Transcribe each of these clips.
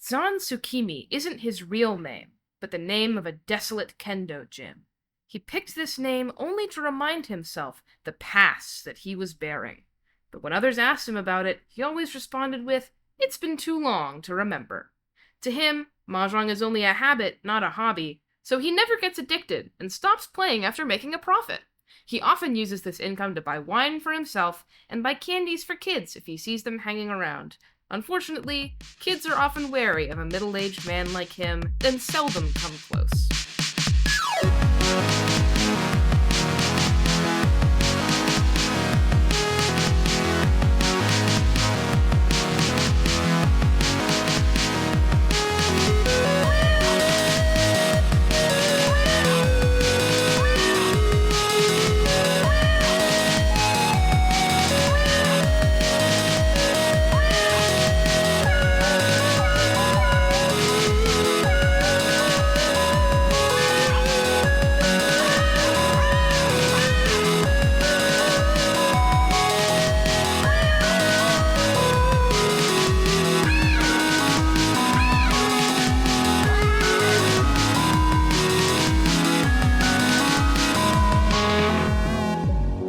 Zan Tsukimi isn't his real name, but the name of a desolate kendo gym. He picked this name only to remind himself the past that he was bearing. But when others asked him about it, he always responded with, "It's been too long to remember." To him, Mahjong is only a habit, not a hobby, so he never gets addicted and stops playing after making a profit. He often uses this income to buy wine for himself and buy candies for kids if he sees them hanging around. Unfortunately, kids are often wary of a middle-aged man like him and seldom come close.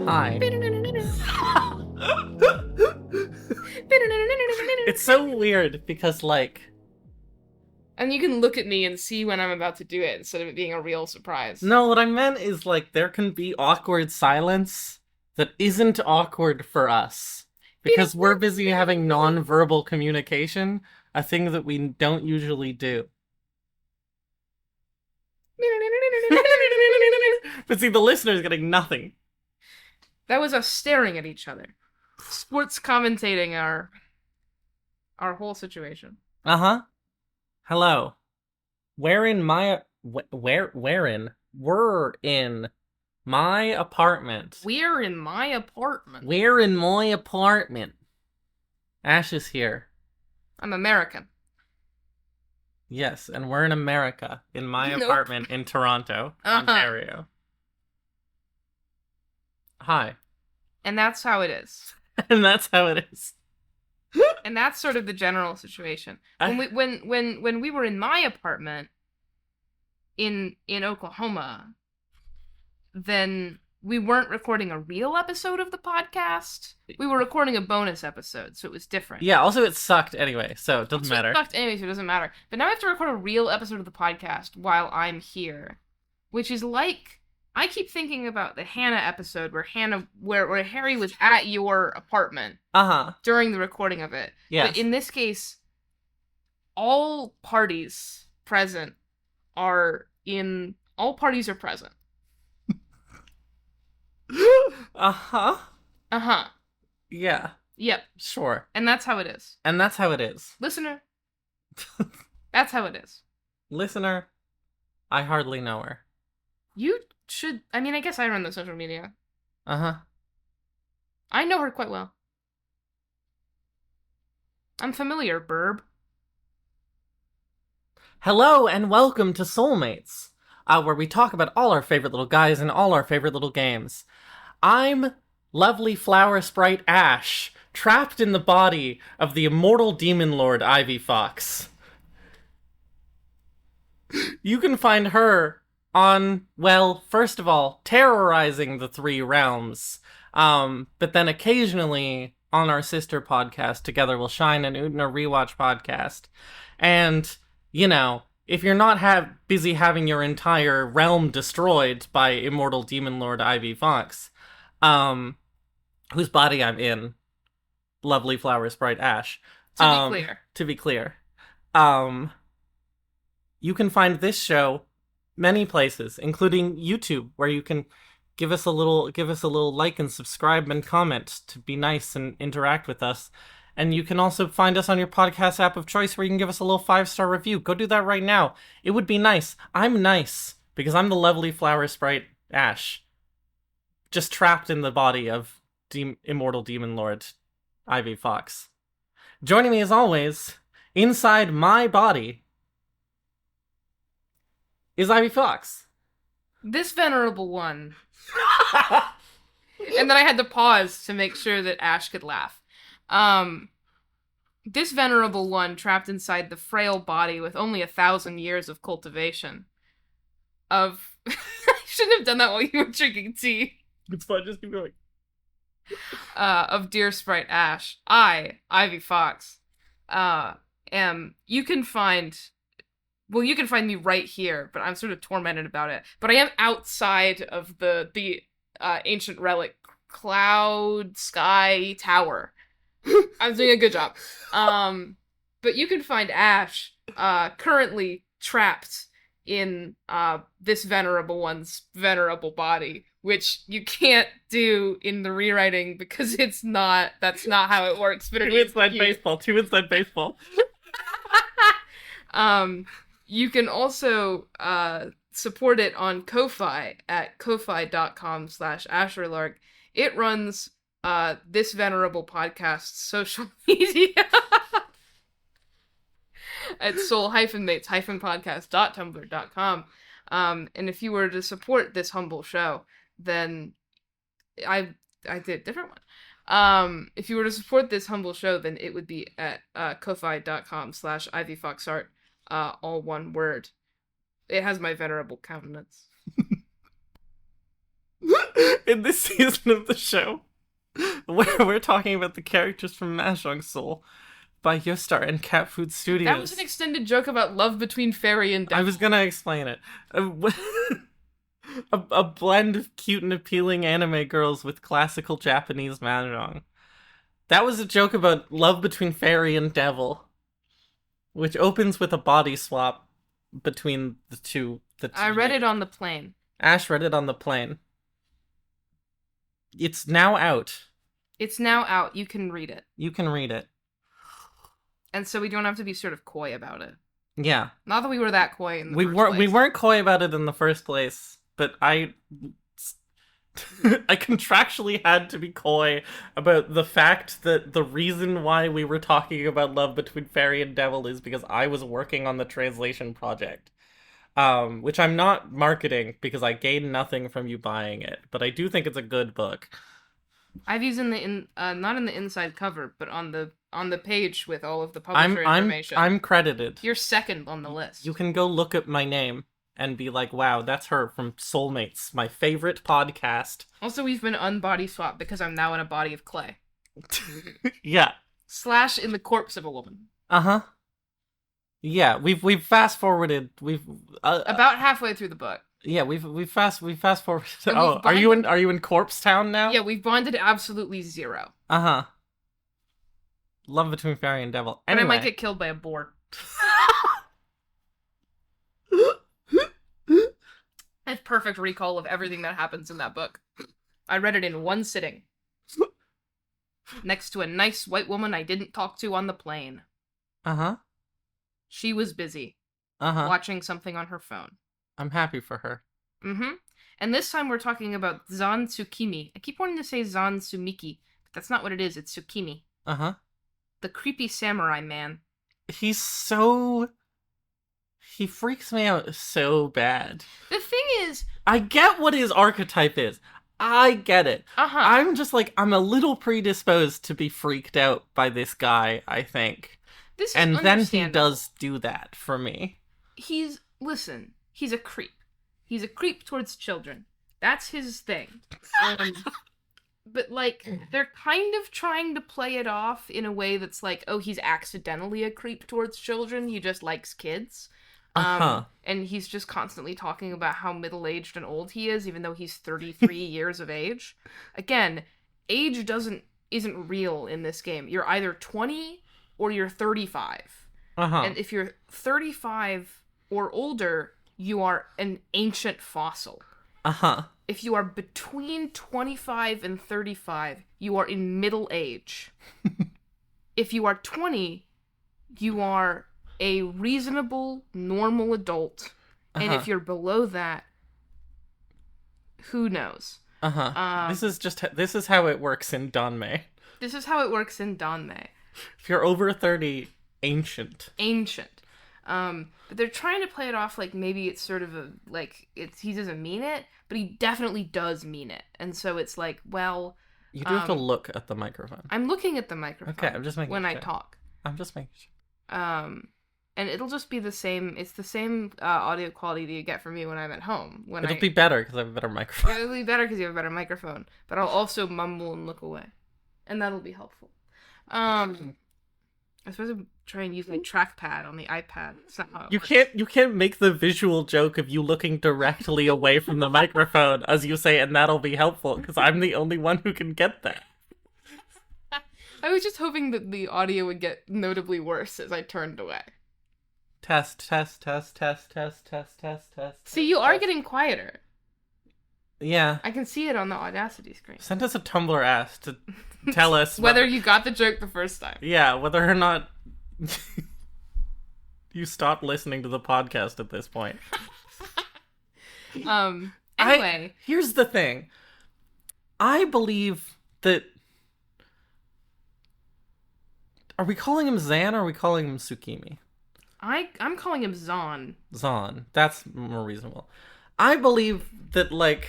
Hi. It's so weird because, And you can look at me and see when I'm about to do it instead of it being a real surprise. no, what I meant is, there can be awkward silence that isn't awkward for us. Because we're busy having non-verbal communication, a thing that we don't usually do. But see, the listener's getting nothing. That was us staring at each other. Sports commentating our whole situation. Uh-huh. Hello. We're in my apartment. We're in my apartment. We're in my apartment. Ash is here. I'm American. Yes, and we're in America, in my Nope. apartment in Toronto, Ontario. Hi. And that's how it is. And that's how it is. And that's sort of the general situation. When we were in my apartment in Oklahoma, then we weren't recording a real episode of the podcast. We were recording a bonus episode, so it was different. Yeah, also it sucked anyway, so it doesn't matter. It sucked anyway, so it doesn't matter. But now I have to record a real episode of the podcast while I'm here, which is like, I keep thinking about the Hannah episode where Harry was at your apartment during the recording of it. Yes. But in this case, all parties are present. Yeah. Yep. Sure. And that's how it is. And that's how it is. Listener, that's how it is. Listener, I hardly know her. You should, I mean, I guess I run the social media. Uh-huh. I know her quite well. I'm familiar, burb. Hello and welcome to Soulmates, where we talk about all our favorite little guys and all our favorite little games. I'm lovely flower sprite Ash, trapped in the body of the immortal demon lord Ivy Fox. You can find her on, well, first of all, terrorizing the three realms, but then occasionally on our sister podcast, Together We'll Shine, an Utna Rewatch podcast. And, you know, if you're not busy having your entire realm destroyed by immortal demon lord Ivy Fox, whose body I'm in, lovely flower sprite Ash. To be clear, you can find this show many places, including YouTube, where you can give us a little like and subscribe and comment to be nice and interact with us. And you can also find us on your podcast app of choice, where you can give us a little 5-star review. Go do that right now. It would be nice. I'm nice because I'm the lovely flower sprite Ash, just trapped in the body of immortal demon lord Ivy Fox. Joining me as always, inside my body, is Ivy Fox. This venerable one. And then I had to pause to make sure that Ash could laugh. This venerable one trapped inside the frail body with only 1,000 years of cultivation. Of... I shouldn't have done that while you were drinking tea. It's fine, just keep going. Of Deer Sprite Ash. I, Ivy Fox, you can find me right here, but I'm sort of tormented about it. But I am outside of the ancient relic cloud sky tower. I'm doing a good job. But you can find Ash, currently trapped in, this venerable one's venerable body, which you can't do in the rewriting because that's not how it works. But Two inside baseball. You can also, support it on Ko-Fi at ko-fi.com/asherlark. It runs, this venerable podcast's social media at soul-mates-podcast.tumblr.com. And if you were to support this humble show, then I did a different one. If you were to support this humble show, then it would be at ko-fi.com/ivyfoxart, all one word. It has my venerable countenance. In this season of the show, where we're talking about the characters from Mahjong Soul by Yostar and Cat Food Studios. That was an extended joke about love between fairy and devil. I was gonna explain it. A blend of cute and appealing anime girls with classical Japanese Mahjong. That was a joke about love between fairy and devil, which opens with a body swap between the two. I read it on the plane. Ash read it on the plane. It's now out. It's now out. You can read it. You can read it. And so we don't have to be sort of coy about it. Yeah. Not that we were that coy in the first place. We weren't coy about it in the first place, but I contractually had to be coy about the fact that the reason why we were talking about love between fairy and devil is because I was working on the translation project. Which I'm not marketing because I gain nothing from you buying it, but I do think it's a good book. I've used not in the inside cover, but on the page with all of the publisher information. I'm credited. You're second on the list. You can go look at my name and be like, wow, that's her from Soulmates, my favorite podcast. Also, we've been unbody swapped because I'm now in a body of clay. Yeah. / in the corpse of a woman. Uh-huh. Yeah, we've fast forwarded. We've about halfway through the book. Yeah, we've fast forwarded. Oh, are you in Corpse Town now? Yeah, we've bonded absolutely zero. Uh-huh. Love between fairy and devil. Anyway. And I might get killed by a boar. I have perfect recall of everything that happens in that book. I read it in one sitting. Next to a nice white woman I didn't talk to on the plane. Uh-huh. She was busy. Watching something on her phone. I'm happy for her. Mm-hmm. And this time we're talking about Zan Tsukimi. I keep wanting to say Zan Tsumiki, but that's not what it is. It's Tsukimi. Uh-huh. The creepy samurai man. He freaks me out so bad. The thing is, I get what his archetype is. I get it. I'm just like, I'm a little predisposed to be freaked out by this guy, I think. And then he does do that for me. He's a creep. He's a creep towards children. That's his thing. But, like, they're kind of trying to play it off in a way that's like, oh, he's accidentally a creep towards children. He just likes kids. And he's just constantly talking about how middle-aged and old he is, even though he's 33 years of age. Again, age isn't real in this game. You're either 20 or you're 35. And if you're 35 or older, you are an ancient fossil. If you are between 25 and 35, you are in middle age. If you are 20, you are a reasonable, normal adult. And if you're below that, who knows? This is how it works in Danmei. This is how it works in Danmei. If you're over 30, ancient. But they're trying to play it off like maybe it's sort of he doesn't mean it, but he definitely does mean it. And so it's like, well... You do have to look at the microphone. I'm looking at the microphone. Okay, I'm just making when I talk. I'm just making sure. And it'll just be the same. It's the same audio quality that you get from me when I'm at home. It'll be better because I have a better microphone. It'll be better because you have a better microphone. But I'll also mumble and look away, and that'll be helpful. I suppose I'm trying to use my trackpad on the iPad. That's not how it works. You can't make the visual joke of you looking directly away from the microphone as you say, and that'll be helpful because I'm the only one who can get that. I was just hoping that the audio would get notably worse as I turned away. Test. See, you are getting quieter. Yeah. I can see it on the Audacity screen. Send us a Tumblr ask to tell us whether you got the joke the first time. Yeah, whether or not you stopped listening to the podcast at this point. Anyway. Here's the thing. I believe that... Are we calling him Zan or are we calling him Tsukimi? I'm calling him Zan. Zan. That's more reasonable. I believe that, like...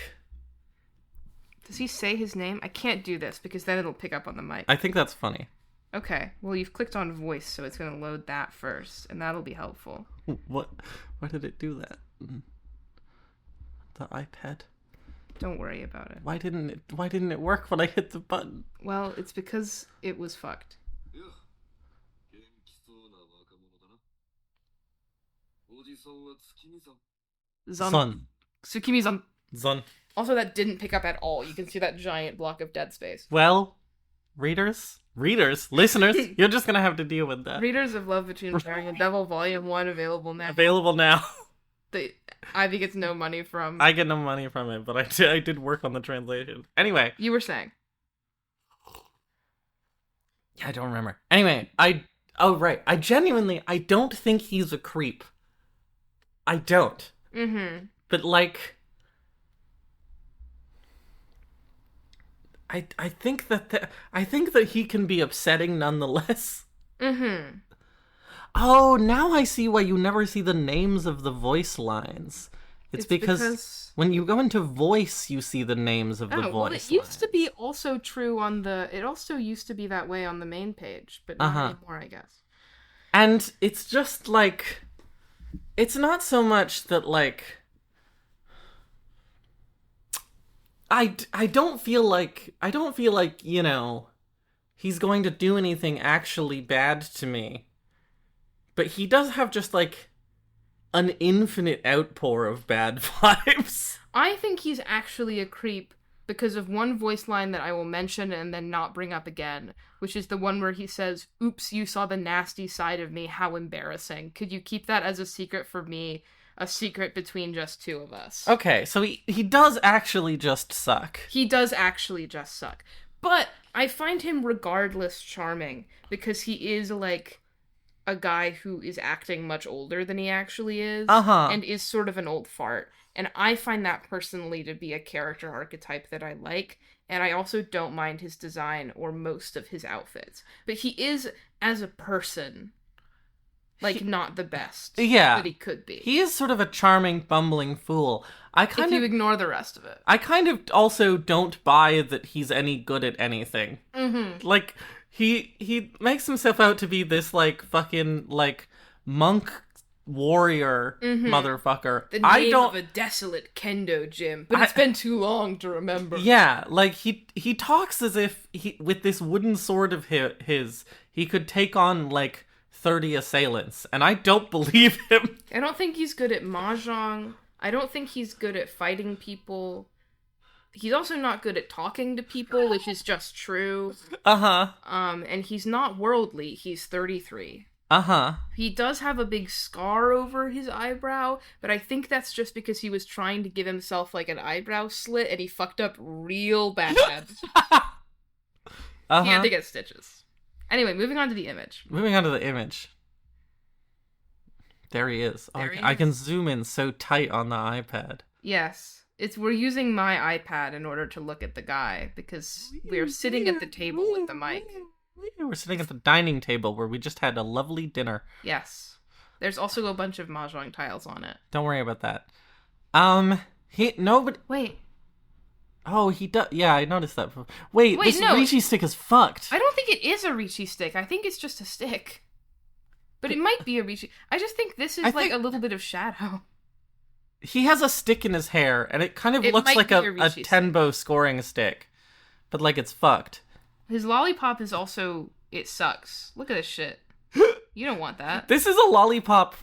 Does he say his name? I can't do this because then it'll pick up on the mic. I think that's funny. Okay. Well, you've clicked on voice, so it's going to load that first, and that'll be helpful. What? Why did it do that? The iPad? Don't worry about it. Why didn't it work when I hit the button? Well, it's because it was fucked. Zan. Tsukimi-san. Zan. Also, that didn't pick up at all. You can see that giant block of dead space. Well, readers, listeners, you're just gonna have to deal with that. Readers of Love Between Fairy and Devil, Volume 1, available now. Ivy gets no money from... I get no money from it, but I did work on the translation. Anyway. You were saying. Yeah, I don't remember. Anyway, I don't think he's a creep. I don't. Mm-hmm. But, like... I think that he can be upsetting nonetheless. Mm-hmm. Oh, now I see why you never see the names of the voice lines. It's because when you go into voice, you see the names of the voice lines. It used to be also true it also used to be that way on the main page, but not anymore, I guess. And it's just like, it's not so much that, like, I don't feel like, you know, he's going to do anything actually bad to me. But he does have just, like, an infinite outpour of bad vibes. I think he's actually a creep because of one voice line that I will mention and then not bring up again, which is the one where he says, "Oops, you saw the nasty side of me, how embarrassing. Could you keep that as a secret for me? A secret between just two of us." Okay, so he does actually just suck. He does actually just suck. But I find him regardless charming because he is, like, a guy who is acting much older than he actually is. And is sort of an old fart. And I find that personally to be a character archetype that I like. And I also don't mind his design or most of his outfits. But he is, as a person, like, not the best that he could be. He is sort of a charming, bumbling fool. If you ignore the rest of it. I kind of also don't buy that he's any good at anything. Mm-hmm. Like, he makes himself out to be this, like, fucking, like, monk warrior motherfucker. The name of a desolate kendo gym, but it's been too long to remember. Yeah, like, he talks as if with this wooden sword of his, he could take on, like, 30 assailants, and I don't believe him. I don't think he's good at Mahjong. I don't think he's good at fighting people. He's also not good at talking to people, which is just true. And he's not worldly. He's 33. He does have a big scar over his eyebrow, but I think that's just because he was trying to give himself, like, an eyebrow slit, and he fucked up real bad. He had to get stitches. Anyway, moving on to the image. There he is. I can zoom in so tight on the iPad. Yes. We're using my iPad in order to look at the guy, because we're sitting at the table with the mic. We're sitting at the dining table where we just had a lovely dinner. Yes. There's also a bunch of Mahjong tiles on it. Don't worry about that. Wait. Oh, he does. Yeah, I noticed that. Wait, this Ricci stick is fucked. I don't think it is a Ricci stick. I think it's just a stick. But it might be a Rishi. I just think this is a little bit of shadow. He has a stick in his hair, and it kind of looks like a Tenbo scoring stick. But, like, it's fucked. His lollipop is also... It sucks. Look at this shit. You don't want that. This is a lollipop...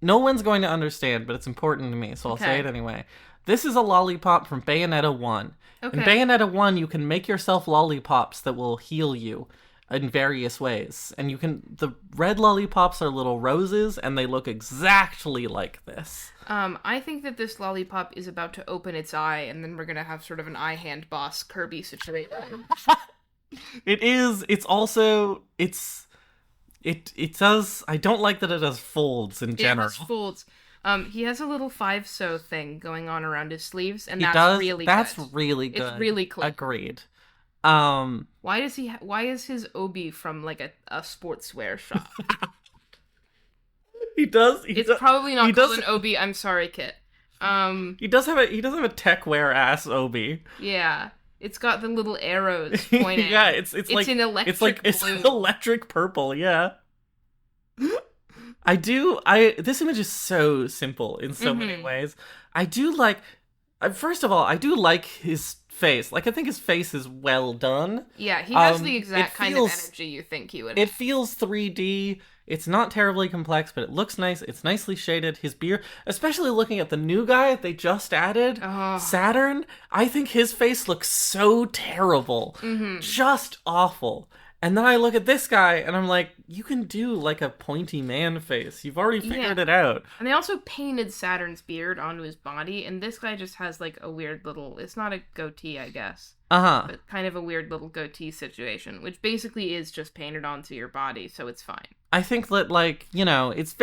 No one's going to understand, but it's important to me, so I'll say it anyway. This is a lollipop from Bayonetta 1. Okay. In Bayonetta 1, you can make yourself lollipops that will heal you in various ways. And the red lollipops are little roses, and they look exactly like this. I think that this lollipop is about to open its eye, and then we're gonna have sort of an eye-hand boss Kirby situation. It is. It's also... It does... I don't like that it has folds in general. It has folds. He has a little 5-so thing going on around his sleeves, and that's really good. That's really good. It's really clean. Agreed. Why is his obi from like a sportswear shop? It's probably not called an obi. I'm sorry, Kit. He does have a tech wear ass obi. Yeah, it's got the little arrows pointing. Yeah, it's like an electric blue. It's electric purple. Yeah. This image is so simple in so many ways. I do like. First of all, I do like his face. Like, I think his face is well done. Yeah, he has the exact kind of energy you think he would have. It feels 3D. It's not terribly complex, but it looks nice. It's nicely shaded. His beard, especially looking at the new guy they just added, Saturn, I think his face looks so terrible. Just awful. And then I look at this guy, and I'm like, you can do, like, a pointy man face. You've already figured it out. And they also painted Saturn's beard onto his body, and this guy just has, like, a weird little... It's not a goatee, I guess. But kind of a weird little goatee situation, which basically is just painted onto your body, so it's fine. I think that, like, you know, it's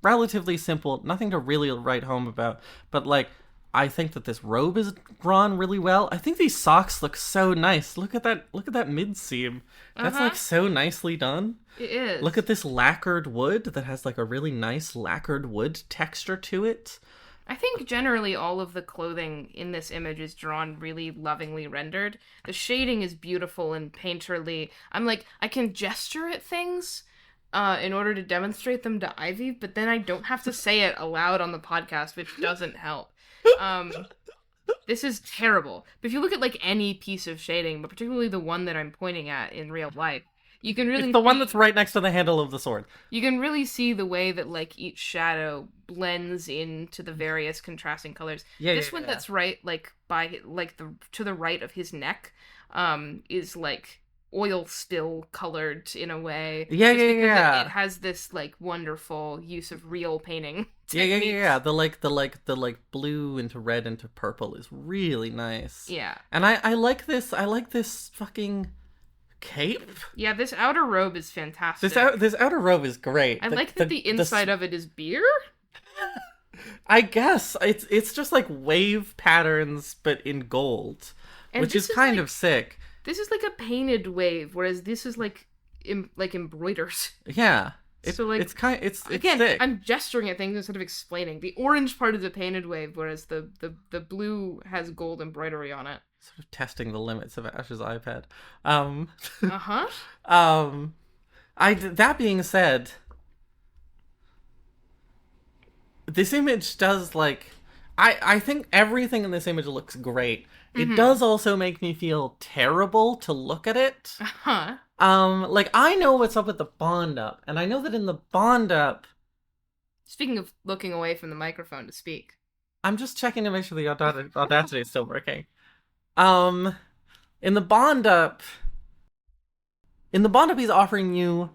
relatively simple, nothing to really write home about, but, like, I think that this robe is drawn really well. I think these socks look so nice. Look at that mid-seam. That's like so nicely done. It is. Look at this lacquered wood that has like a really nice lacquered wood texture to it. I think generally all of the clothing in this image is drawn really lovingly rendered. The shading is beautiful and painterly. I can gesture at things in order to demonstrate them to Ivy, but then I don't have to say it aloud on the podcast, which doesn't help. This is terrible. But if you look at like any piece of shading, but particularly the one that I'm pointing at in real life, you can really... It's the one that's right next to the handle of the sword. You can really see the way that like each shadow blends into the various contrasting colors. This one that's right, like by like to the right of his neck, is like oil still colored in a way. It has this like wonderful use of real painting. Yeah. The blue into red into purple is really nice. Yeah. And I like this. I like this fucking cape. Yeah, this outer robe is fantastic. This outer robe is great. I like that the inside of it is beer. I guess it's just like wave patterns but in gold, which is kind of sick. This is like a painted wave, whereas this is like embroiders. Yeah. It's again, sick. I'm gesturing at things instead of explaining. The orange part is a painted wave, whereas the blue has gold embroidery on it. Sort of testing the limits of Ash's iPad. That being said, this image does like I think everything in this image looks great. It does also make me feel terrible to look at it. Like, I know what's up with the Bond Up, and I know that in the Bond Up... Speaking of looking away from the microphone to speak. I'm just checking to make sure the Audacity is still working. In the Bond Up... In the Bond Up, he's offering you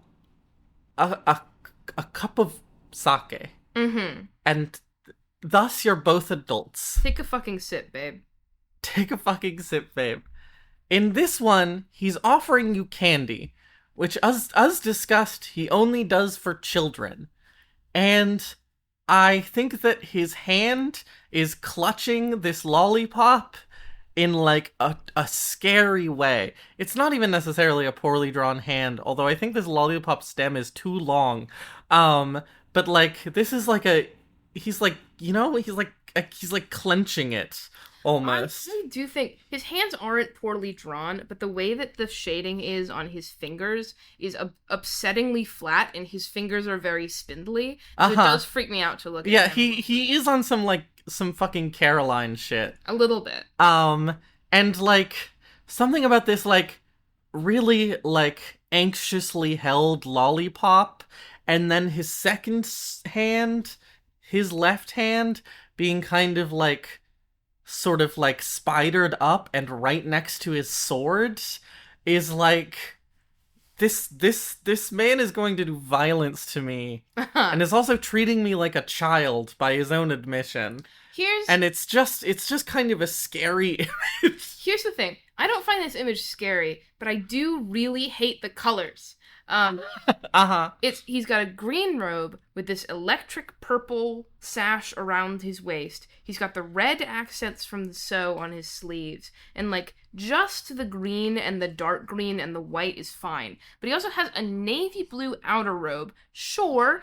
a cup of sake. And thus, you're both adults. Take a fucking sip, babe. Take a fucking sip, babe. In this one, he's offering you candy, which, as discussed, he only does for children. And I think that his hand is clutching this lollipop in, like, a scary way. It's not even necessarily a poorly drawn hand, although I think this lollipop stem is too long. But, like, this is like he's like, you know, he's like clenching it. almost. I do think his hands aren't poorly drawn, but the way that the shading is on his fingers is upsettingly flat, and his fingers are very spindly. So it does freak me out to look at him. Yeah, he is on some fucking Caroline shit. A little bit. And like something about this like really like anxiously held lollipop, and then his second hand, his left hand being kind of like sort of like spidered up and right next to his sword is like this man is going to do violence to me and is also treating me like a child by his own admission. And it's just kind of a scary image. Here's the thing. I don't find this image scary, but I do really hate the colors. He's got a green robe with this electric purple sash around his waist. He's got the red accents from the sew on his sleeves, and like just the green and the dark green and the white is fine. But he also has a navy blue outer robe, sure,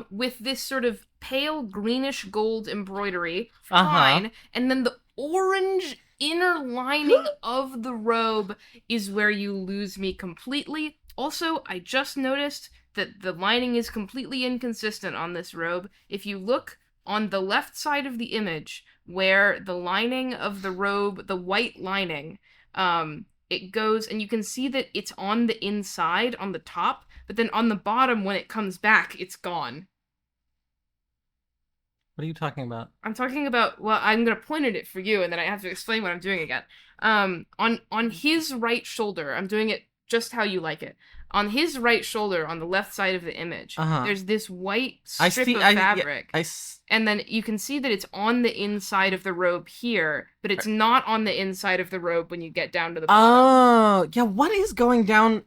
with this sort of pale greenish gold embroidery, fine, and then the orange inner lining of the robe is where you lose me completely. Also, I just noticed that the lining is completely inconsistent on this robe. If you look on the left side of the image, where the lining of the robe, the white lining, it goes, and you can see that it's on the inside, on the top, but then on the bottom, when it comes back, it's gone. What are you talking about? I'm talking about, well, I'm going to point at it for you, and then I have to explain what I'm doing again. On his right shoulder, I'm doing it just how you like it. On his right shoulder, on the left side of the image, there's this white strip of fabric. And then you can see that it's on the inside of the robe here, but it's not on the inside of the robe when you get down to the bottom. Oh, yeah, what is going down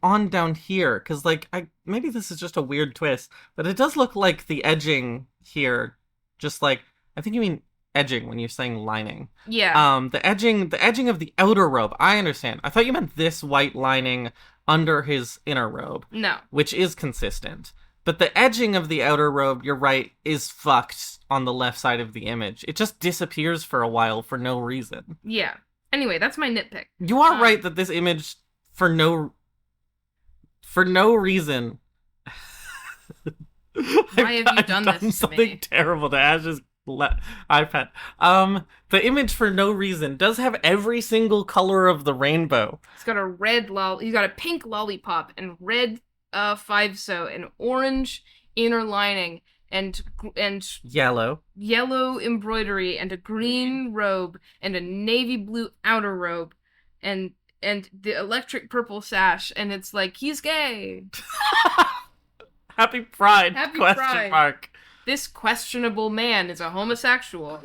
here? Because, like, maybe this is just a weird twist, but it does look like the edging here, just like, I think you mean edging when you're saying lining. Yeah. The edging of the outer robe, I understand. I thought you meant this white lining under his inner robe. No. Which is consistent. But the edging of the outer robe, you're right, is fucked on the left side of the image. It just disappears for a while for no reason. Yeah. Anyway, that's my nitpick. You are right that this image, for no reason... Why have you done this to something me? Terrible to Ash's iPad. The image, for no reason, does have every single color of the rainbow. He's got a pink lollipop and red 5-sew and orange inner lining and yellow embroidery and a green robe and a navy blue outer robe and the electric purple sash, and it's like, he's gay. Happy Pride? Happy question Pride. Mark. This questionable man is a homosexual.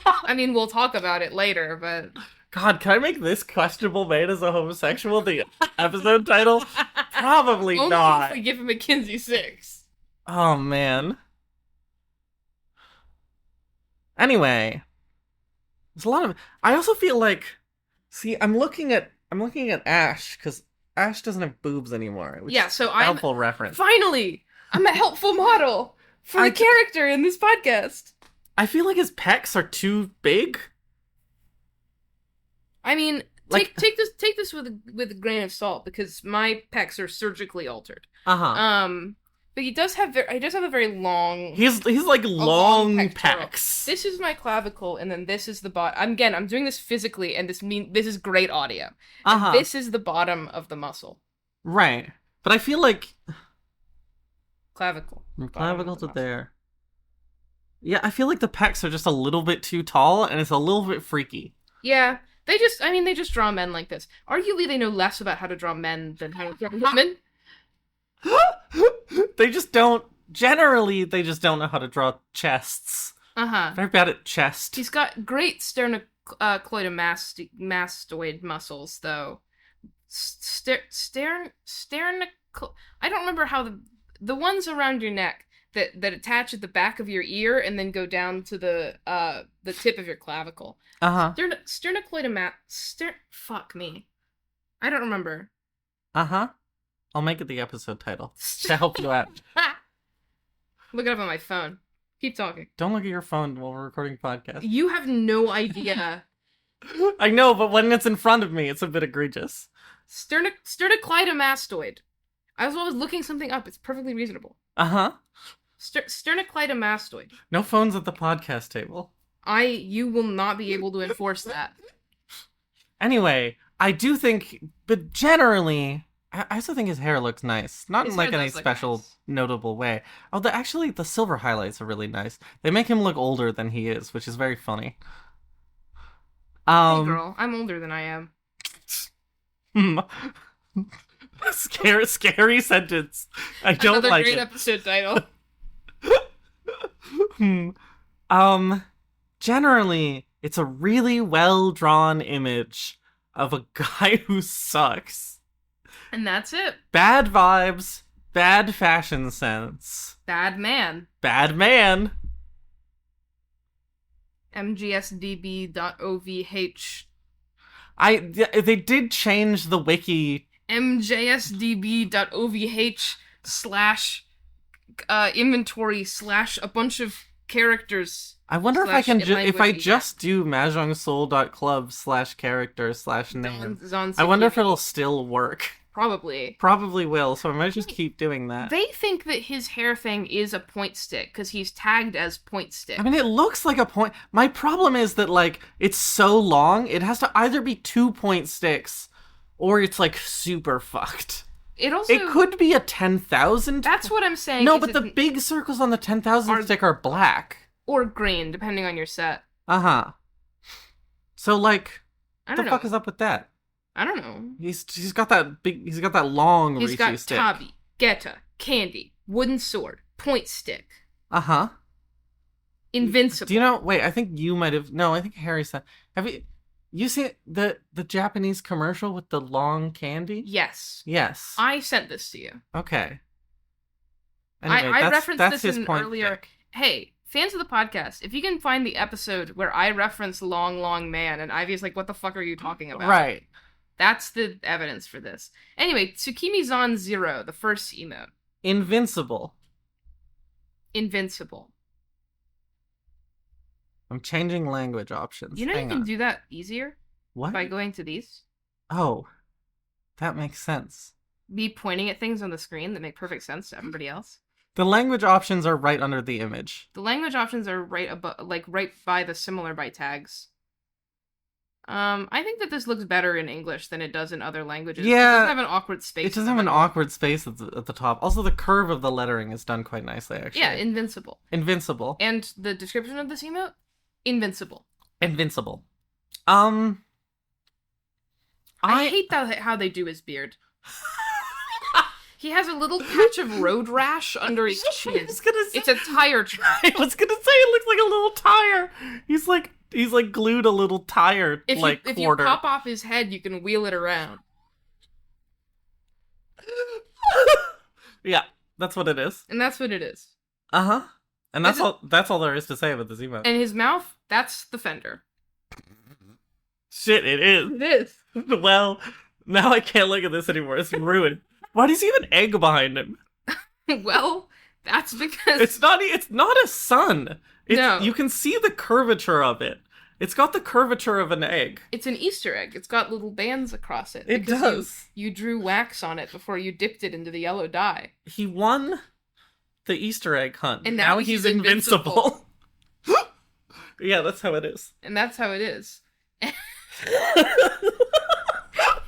I mean, we'll talk about it later, but... God, can I make this questionable man as a homosexual the episode title? Probably Only not. if we give him a Kinsey 6. Oh, man. Anyway. There's a lot of... I also feel like... See, I'm looking at Ash, because Ash doesn't have boobs anymore. Which Yeah, so I'm... helpful reference. Finally! I'm a helpful model for the character in this podcast. I feel like his pecs are too big. I mean, like, take this with a grain of salt, because my pecs are surgically altered. But he does have a very long. He's like long pectoral. pecs. This is my clavicle, and then this is the bottom. Again, I'm doing this physically, and this is great audio. And this is the bottom of the muscle. Right, but I feel like clavicle. From clavicle to there. Yeah, I feel like the pecs are just a little bit too tall, and it's a little bit freaky. Yeah, they just draw men like this. Arguably, they know less about how to draw men than how to draw women. They just don't know how to draw chests. Very bad at chest. He's got great sternocleidomastoid muscles, though. I don't remember how the ones around your neck that attach at the back of your ear and then go down to the tip of your clavicle. Fuck me. I don't remember. I'll make it the episode title to help you out. Look it up on my phone. Keep talking. Don't look at your phone while we're recording podcast. You have no idea I know, but when it's in front of me, it's a bit egregious. Sternocleidomastoid. I was looking something up. It's perfectly reasonable. Uh-huh. Sternocleidomastoid. No phones at the podcast table. You will not be able to enforce that. Anyway, I do think, but generally, I also think his hair looks nice. Not His in like hair any does look special, nice. notable way. Although, actually, the silver highlights are really nice. They make him look older than he is, which is very funny. Hey girl, I'm older than I am. Scary sentence. I don't Another like great it. episode title. Generally, it's a really well-drawn image of a guy who sucks. And that's it. Bad vibes, bad fashion sense. Bad man. Bad man. mgsdb.ovh. They did change the wiki. mjsdb.ovh / inventory / a bunch of characters. I wonder if I Slash can in if I language, just do mahjongsoul.club / character / name. Zan I wonder if Tsukimi. it'll still work. Probably. Probably will, so I might just keep doing that. They think that his hair thing is a point stick because he's tagged as point stick. I mean, it looks like a point. My problem is that, like, it's so long, it has to either be 2 point sticks or it's, like, super fucked. It also It could be a 10,000. That's what I'm saying. No, is but the it- big circles on the 10,000 Are- stick are black. or green, depending on your set. Uh-huh. So, like, I what don't the know. fuck is up with that? I don't know. He's got that long He's reachy got stick. tabi, geta, candy, wooden sword, point stick, Uh-huh. invincible. Do you know, wait, I think you might have, no, I think Harry said, have you seen the Japanese commercial with the long candy? Yes. Yes. I sent this to you. Okay. I Anyway, referenced that's this his in point earlier. stick. Hey, fans of the podcast, if you can find the episode where I reference Long Long Man and Ivy's like, what the fuck are you talking about? Right. That's the evidence for this. Anyway, Tsukimi Zan 0, the first emote. Invincible. Invincible. I'm changing language options. You know Hang you can on. do that easier What? by going to these. Oh. That makes sense. Me pointing at things on the screen that make perfect sense to everybody else. The language options are right under the image. The language options are right above, like right by the similar by tags. I think that this looks better in English than it does in other languages. Yeah. It doesn't have an awkward space. It doesn't have an awkward space at the top. Also, the curve of the lettering is done quite nicely, actually. Yeah, invincible. Invincible. And the description of this emote? Invincible. Invincible. I hate how they do his beard. He has a little patch of road rash under his chin. I was gonna say, It's a tire track. I was gonna say it looks like a little tire. He's like glued a little tire If quarter. you pop off his head, you can wheel it around. Yeah, that's what it is. And that's what it is. Uh-huh. And that's all there is to say about this emote. And his mouth, that's the fender. Shit, it is. It is. Well, now I can't look at this anymore. It's ruined. Why does he have an egg behind him? Well, that's because It's not a sun. No. You can see the curvature of it. It's got the curvature of an egg. it's an Easter egg. It's got little bands across it. It because does. You drew wax on it before you dipped it into the yellow dye. He won the Easter egg hunt. And now he's he's invincible. Yeah, that's how it is. And that's how it is.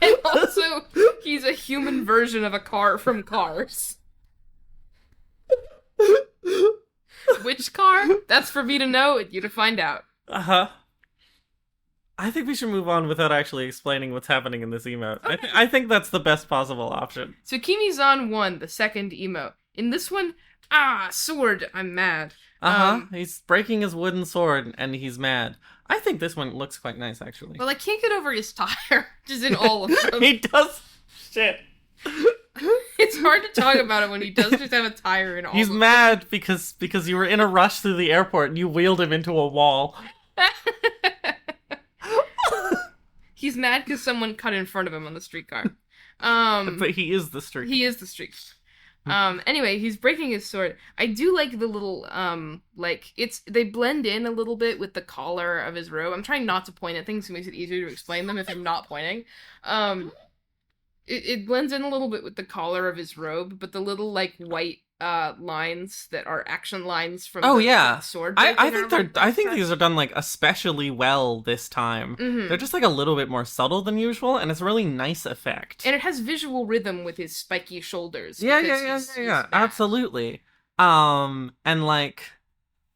And also, he's a human version of a car from Cars. Which car? That's for me to know and you to find out. Uh-huh. I think we should move on without actually explaining what's happening in this emote. Okay. I think that's the best possible option. Tsukimi-zan 1, the second emote. In this one, sword, I'm mad. He's breaking his wooden sword and he's mad. I think this one looks quite nice, actually. Well, I can't get over his tire, which is in all of them. He does shit. It's hard to talk about it when he does just have a tire in all He's of mad because you were in a rush through the airport and you wheeled him into a wall. them. He's mad because someone cut in front of him on the streetcar. But he is the street. He is the street. Anyway, he's breaking his sword. I do like the little, they blend in a little bit with the collar of his robe. I'm trying not to point at things, so it makes it easier to explain them if I'm not pointing. It blends in a little bit with the collar of his robe, but the little, like, white, lines that are action lines from the sword. I think these are done, like, especially well this time. Mm-hmm. They're just, like, a little bit more subtle than usual, and it's a really nice effect. And it has visual rhythm with his spiky shoulders. Yeah, absolutely. And, like,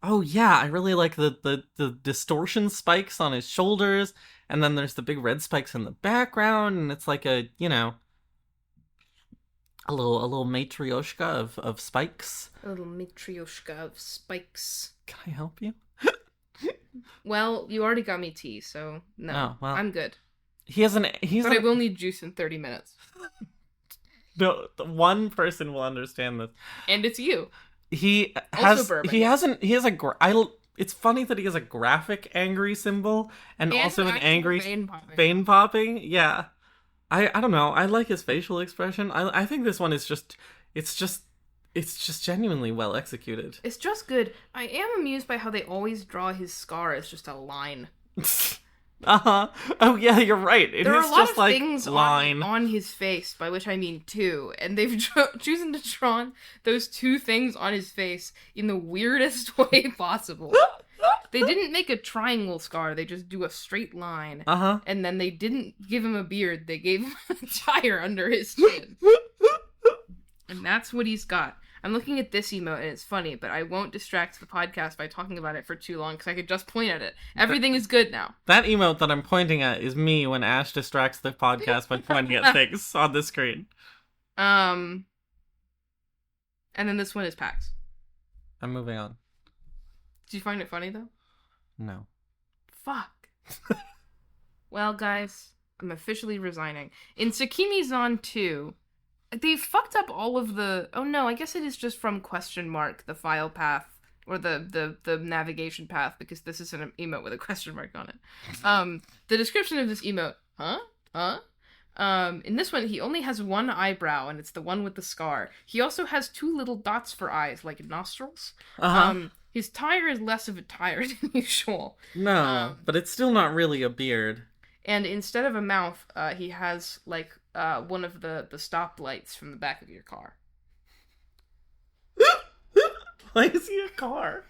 oh, yeah, I really like the distortion spikes on his shoulders, and then there's the big red spikes in the background, and it's like a, you know, a little matryoshka of spikes. A little matryoshka of spikes. Can I help you? Well, you already got me tea, so no. Oh, well. I'm good. I will need juice in 30 minutes. No, one person will understand this. And it's you. It's funny that he has a graphic angry symbol and also an angry vein popping. Yeah. I don't know. I like his facial expression. I think this one is it's just genuinely well executed. It's just good. I am amused by how they always draw his scar as just a line. Uh-huh. Oh yeah, you're right. There are a lot of things on his face, by which I mean two, and they've chosen to draw those two things on his face in the weirdest way possible. They didn't make a triangle scar, they just do a straight line. Uh-huh. And then they didn't give him a beard, they gave him a tire under his chin. And that's what he's got. I'm looking at this emote and it's funny, but I won't distract the podcast by talking about it for too long because I could just point at it. Everything is good now. That emote that I'm pointing at is me when Ash distracts the podcast by pointing at things on the screen. And then this one is Pax. I'm moving on. Did you find it funny though? No. Fuck. Well, guys, I'm officially resigning. In Tsukimi Zan 2, they fucked up all of the... Oh no, I guess it is just from question mark, the file path, or the navigation path, because this is an emote with a question mark on it. The description of this emote, in this one, he only has one eyebrow, and it's the one with the scar. He also has two little dots for eyes, like nostrils. His tire is less of a tire than usual. No, but it's still not really a beard. And instead of a mouth, he has, like, one of the stop lights from the back of your car. Why is he a car?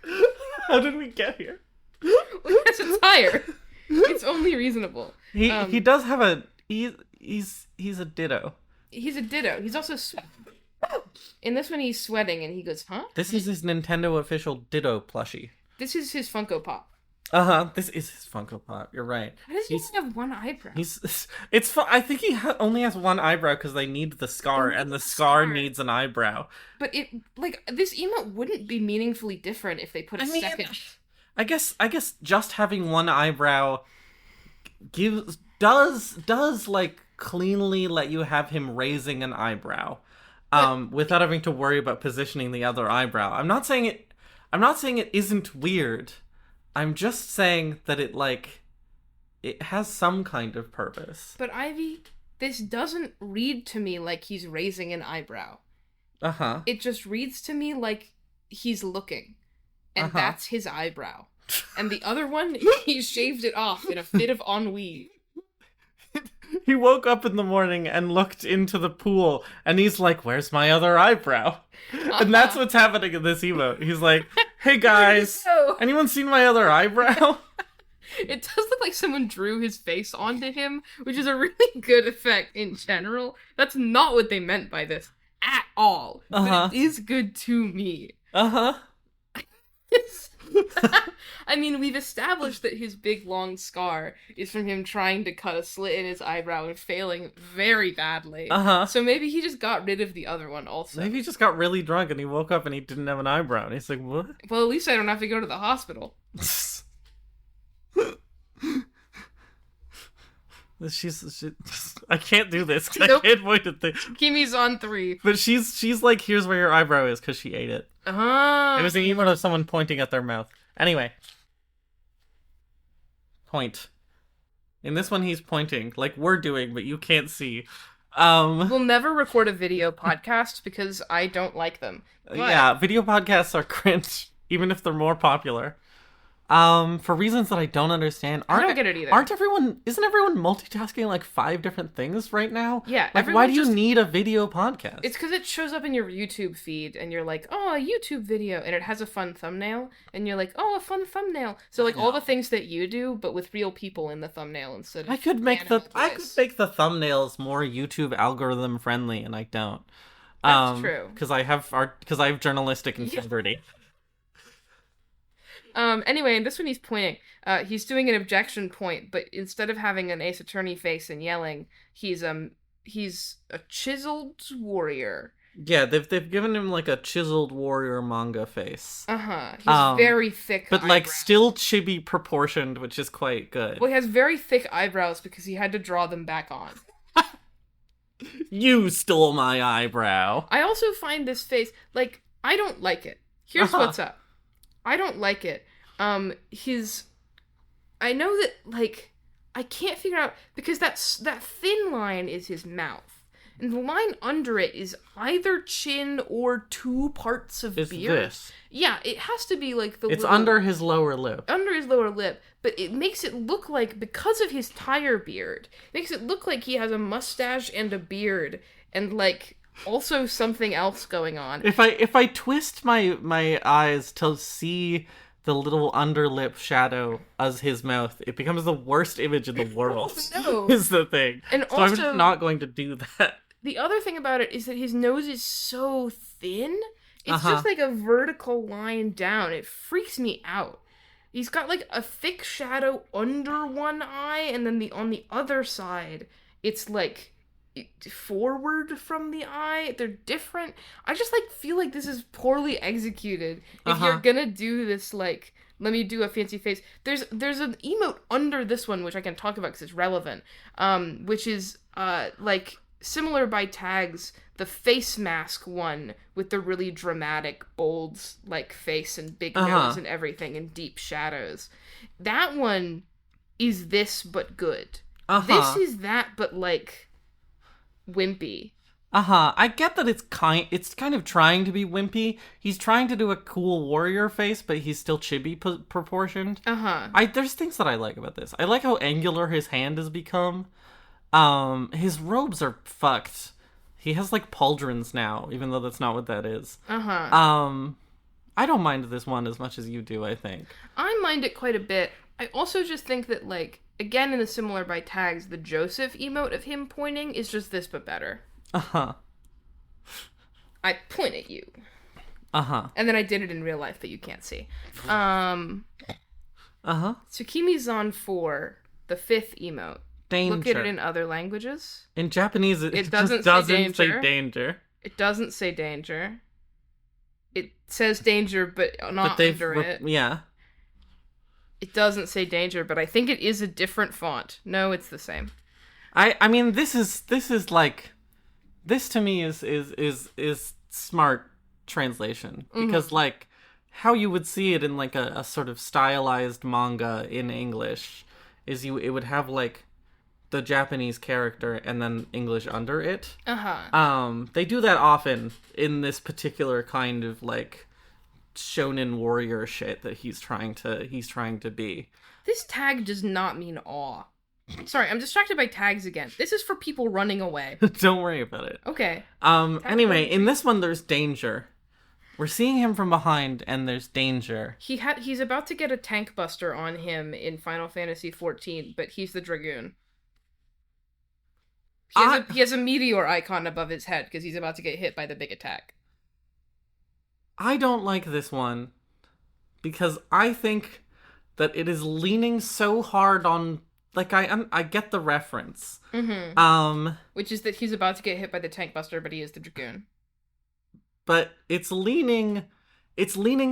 How did we get here? It's a tire. It's only reasonable. He does have a... He's a ditto. He's a ditto. He's also... In this one, he's sweating, and he goes, huh? This is his Nintendo official Ditto plushie. This is his Funko Pop. This is his Funko Pop. You're right. Why does he have one eyebrow? I think he only has one eyebrow because they need the scar, and the scar needs an eyebrow. But this emote wouldn't be meaningfully different if they put a second. I guess just having one eyebrow does like cleanly let you have him raising an eyebrow. Without having to worry about positioning the other eyebrow. I'm not saying it isn't weird. I'm just saying that it has some kind of purpose. But Ivy, this doesn't read to me like he's raising an eyebrow. Uh-huh. It just reads to me like he's looking. And that's his eyebrow. And the other one, he shaved it off in a fit of ennui. He woke up in the morning and looked into the pool, and he's like, where's my other eyebrow? And that's what's happening in this emote. He's like, hey guys, anyone seen my other eyebrow? It does look like someone drew his face onto him, which is a really good effect in general. That's not what they meant by this at all. But it is good to me. I mean, we've established that his big long scar is from him trying to cut a slit in his eyebrow and failing very badly. So maybe he just got rid of the other one also. Maybe he just got really drunk and he woke up and he didn't have an eyebrow. And he's like, what? Well, at least I don't have to go to the hospital. I can't do this. Nope. I can't point at things. Kimi's on 3. But she's like, here's where your eyebrow is because she ate it. It was an emote of someone pointing at their mouth. Anyway. Point. In this one, he's pointing, like we're doing, but you can't see. We'll never record a video podcast because I don't like them. But Yeah, video podcasts are cringe, even if they're more popular. For reasons that I don't understand. I don't get it either. Isn't everyone multitasking like 5 different things right now? Yeah, Like, why do you need a video podcast? It's because it shows up in your YouTube feed, and you're like, oh, a YouTube video, and it has a fun thumbnail, and you're like, oh, a fun thumbnail. So, like, all the things that you do, but with real people in the thumbnail instead of I could make the animal toys. thumbnails more YouTube algorithm friendly, and I don't. That's true. Because I have journalistic integrity. Anyway, in this one he's pointing. He's doing an objection point, but instead of having an ace attorney face and yelling, he's a chiseled warrior. Yeah, they've given him like a chiseled warrior manga face. He's very thick but eyebrows. like still chibi proportioned, which is quite good. Well, he has very thick eyebrows because he had to draw them back on. You stole my eyebrow. I also find this face, like, I don't like it. Here's what's up. I don't like it. I know that, like, I can't figure out, because that thin line is his mouth, and the line under it is either chin or 2 parts of beard. This. Yeah, it has to be, like, It's under his lower lip. Under his lower lip, but it makes it look like, because of his tire beard, it makes it look like he has a mustache and a beard, and, like, also something else going on. If I twist my eyes to see the little underlip shadow as his mouth, it becomes the worst image in the world. No. Is the thing. And so also, I'm just not going to do that. The other thing about it is that his nose is so thin. It's just like a vertical line down. It freaks me out. He's got like a thick shadow under one eye, and then on the other side, it's like forward from the eye. They're different. I just like feel like this is poorly executed. If you're gonna do this, like, let me do a fancy face. There's an emote under this one which I can talk about because it's relevant. Which is like similar by tags, the face mask one with the really dramatic, bold like face and big nose and everything and deep shadows. That one is this but good. This is that but like wimpy. I get that it's kind of trying to be wimpy. He's trying to do a cool warrior face, but he's still chibi proportioned. There's things that I like about this. I like how angular his hand has become. His robes are fucked. He has like pauldrons now, even though that's not what that is. I don't mind this one as much as you do, I think. I mind it quite a bit. I also just think that, like, again in the similar by tags, the Joseph emote of him pointing is just this but better. I point at you. And then I did it in real life that you can't see. Tsukimi Zan 4, the 5th emote. Danger. Look at it in other languages. In Japanese, it doesn't just say doesn't say danger. It doesn't say danger. It says danger, but not under it. Yeah. It doesn't say danger, but I think it is a different font. No, it's the same. I mean, this is like, this to me is smart translation, because like how you would see it in like a sort of stylized manga in English is it would have like the Japanese character and then English under it. They do that often in this particular kind of like shonen warrior shit that he's trying to be. This tag does not mean awe. Sorry, I'm distracted by tags again. This is for people running away. Don't worry about it. Okay. Anyway, in this one there's danger. We're seeing him from behind, and there's danger. He's about to get a tank buster on him in Final Fantasy XIV, but he's the Dragoon. He has a meteor icon above his head because he's about to get hit by the big attack. I don't like this one because I think that it is leaning so hard on, like, I get the reference. Which is that he's about to get hit by the tank buster, but he is the Dragoon. But it's leaning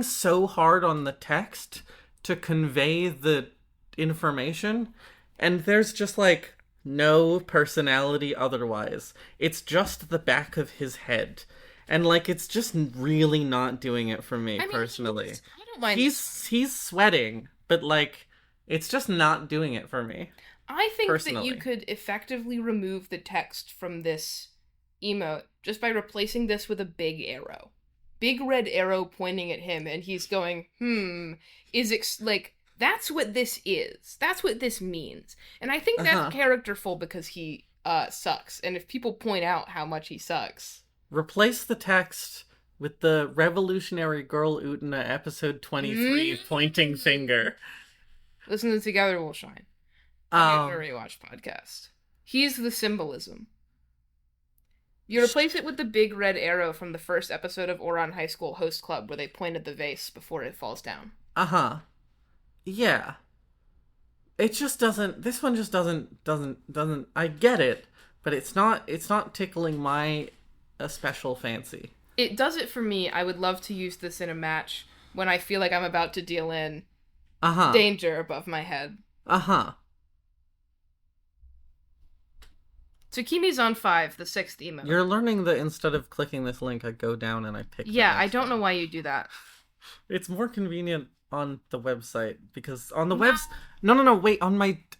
so hard on the text to convey the information, and there's just like no personality otherwise. It's just the back of his head, and like it's just really not doing it for me personally. I don't mind. He's sweating, but like it's just not doing it for me. I think that you personally. could effectively remove the text from this emote just by replacing this with a big arrow. Big red arrow pointing at him, and he's going, like, that's what this is. That's what this means. And I think that's characterful because he sucks. And if people point out how much he sucks. Replace the text with the Revolutionary Girl Utena episode 23 pointing finger. Listen to Together We'll Shine. A rewatch podcast. He's the symbolism. You replace it with the big red arrow from the first episode of Ouran High School Host Club where they point at the vase before it falls down. Yeah. It just doesn't, this one just doesn't, I get it, but it's not tickling my special fancy. It does it for me. I would love to use this in a match when I feel like I'm about to deal in danger above my head. Tsukimi's on 5, the 6th emote. You're learning that instead of clicking this link, I go down and I pick I don't know why you do that. It's more convenient on the website, because on the wait,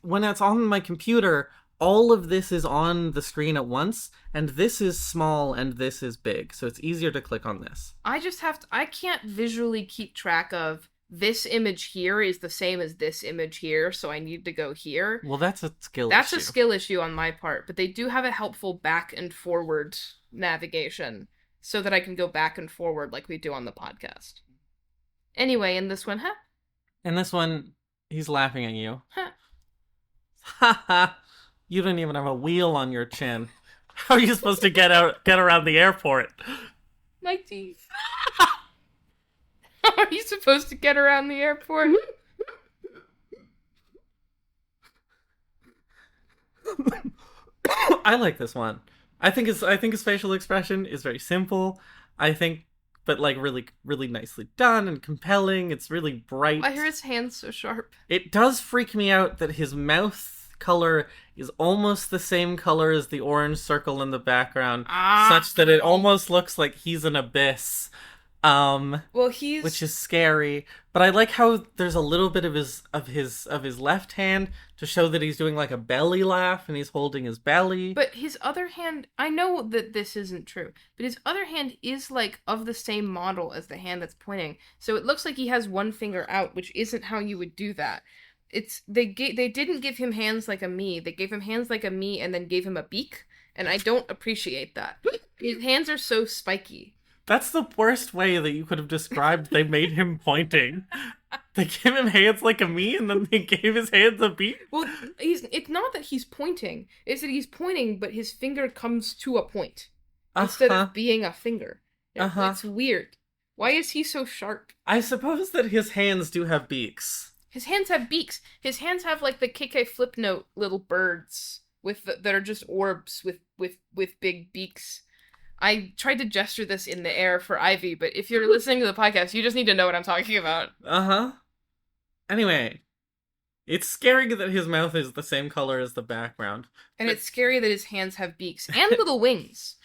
when it's on my computer, all of this is on the screen at once, and this is small and this is big, so it's easier to click on this. I can't visually keep track of this image here is the same as this image here, so I need to go here. Well, that's a skill issue. That's a skill issue on my part, but they do have a helpful back and forward navigation so that I can go back and forward like we do on the podcast. Anyway, in this one, In this one, he's laughing at you. Ha. You don't even have a wheel on your chin. How are you supposed to get around the airport? My teeth. How are you supposed to get around the airport? I like this one. I think his facial expression is very simple. But like really, really nicely done and compelling. It's really bright. I hear his hands so sharp. It does freak me out that his mouth color is almost the same color as the orange circle in the background, such that it almost looks like he's an abyss. Which is scary. But I like how there's a little bit of his left hand to show that he's doing like a belly laugh and he's holding his belly. But his other hand, I know that this isn't true, but his other hand is like of the same model as the hand that's pointing. So it looks like he has one finger out, which isn't how you would do that. They didn't give him hands like a me. They gave him hands like a me and then gave him a beak, and I don't appreciate that. His hands are so spiky. That's the worst way that you could have described they made him pointing. They gave him hands like a me, and then they gave his hands a beat. Well, it's not that he's pointing. It's that he's pointing, but his finger comes to a point. Instead of being a finger. It's weird. Why is he so sharp? I suppose that his hands do have beaks. His hands have beaks. His hands have like the KK Flipnote little birds that are just orbs with big beaks. I tried to gesture this in the air for Ivy, but if you're listening to the podcast, you just need to know what I'm talking about. Anyway, it's scary that his mouth is the same color as the background. And it's scary that his hands have beaks and little wings.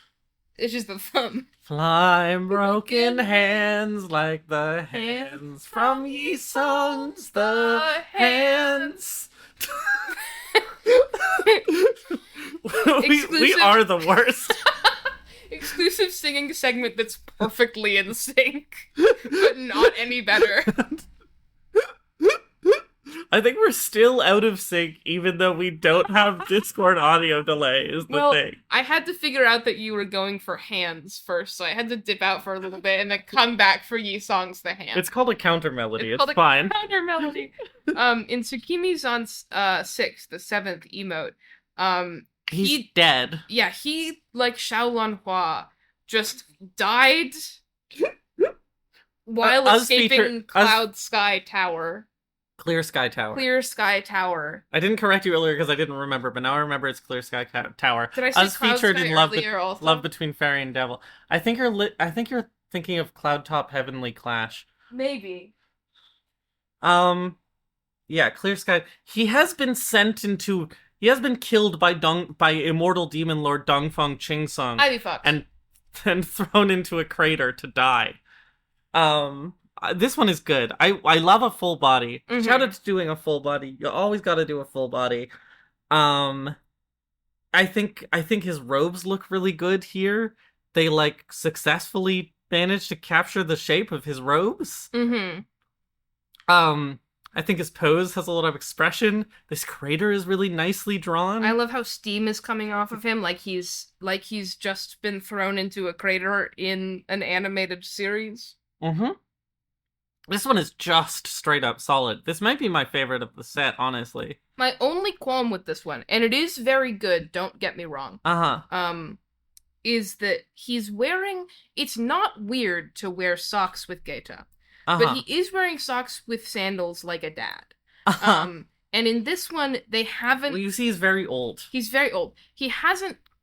It's just the thumb. Fly broken hands like the hands from ye songs, the hands. we are the worst. Exclusive singing segment that's perfectly in sync, but not any better. I think we're still out of sync, even though we don't have Discord audio delay, is the thing. I had to figure out that you were going for hands first, so I had to dip out for a little bit and then come back for Yi Song's The Hand. It's called a counter melody. It's fine. Counter melody. In Tsukimi's on 6, the 7th emote, he's dead. Yeah, he, like Xiaolon Hua, just died while escaping Cloud Sky Tower. Clear Sky Tower. Clear Sky Tower. I didn't correct you earlier because I didn't remember, but now I remember it's Clear Sky Tower. Did I say Us Cloud featured Sky in earlier also? Love Between Fairy and Devil. I think you're thinking of Cloud Top Heavenly Clash. Maybe. Yeah, Clear Sky. He has been killed by immortal demon lord Dongfeng Chingsung. Ivy Fox. And then thrown into a crater to die. This one is good. I love a full body. Mm-hmm. Shout out to doing a full body. You always got to do a full body. Um, I think his robes look really good here. They like successfully managed to capture the shape of his robes. Mm-hmm. Um, I think his pose has a lot of expression. This crater is really nicely drawn. I love how steam is coming off of him, like he's just been thrown into a crater in an animated series. Mm-hmm. This one is just straight up solid. This might be my favorite of the set, honestly. My only qualm with this one, and it is very good, don't get me wrong, Uh-huh. is that he's wearing, it's not weird to wear socks with Geita, but Uh-huh. he is wearing socks with sandals like a dad. Uh-huh. And in this one, they haven't, Well, you see, he's very old. he's very old.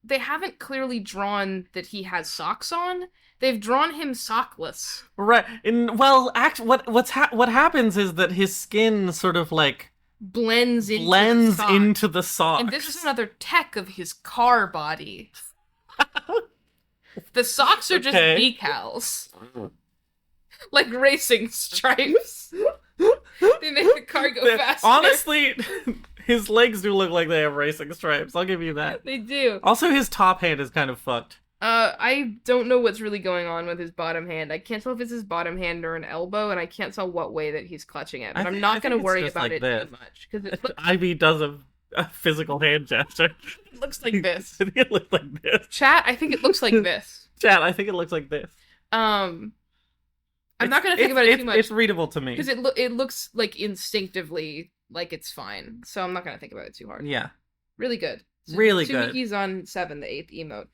They haven't clearly drawn that he has socks on. They've drawn him sockless. Right. What happens is that his skin sort of like Blends into the socks. And this is another tech of his car body. The socks are just decals. Like racing stripes. They make the car go faster. Honestly, his legs do look like they have racing stripes. I'll give you that. They do. Also, his top hand is kind of fucked. I don't know what's really going on with his bottom hand. I can't tell if it's his bottom hand or an elbow, and I can't tell what way that he's clutching it. But I'm not going to worry about it too much. Because Ivy does a physical hand gesture. It looks like this. I think it looks like this. Chat, I think it looks like this. Chat, I think it looks like this. I'm not going to think about it too much. It's readable to me. Because it looks like instinctively like it's fine. So I'm not going to think about it too hard. Yeah. Really good. So really good. Tsumiki's on 7, the 8th emote.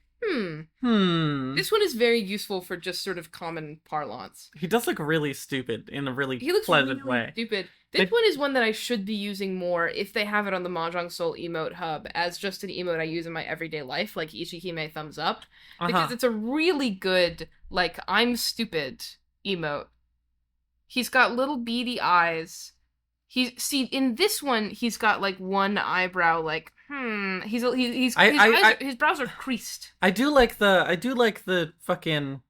This one is very useful for just sort of common parlance. He does look really stupid in a really pleasant way. Stupid. This one is one that I should be using more if they have it on the Mahjong Soul emote hub as just an emote I use in my everyday life, like Ichihime thumbs up. Because it's a really good, like, I'm stupid emote. He's got little beady eyes. In this one, he's got like one eyebrow, like, his brows are creased. I do like the fucking,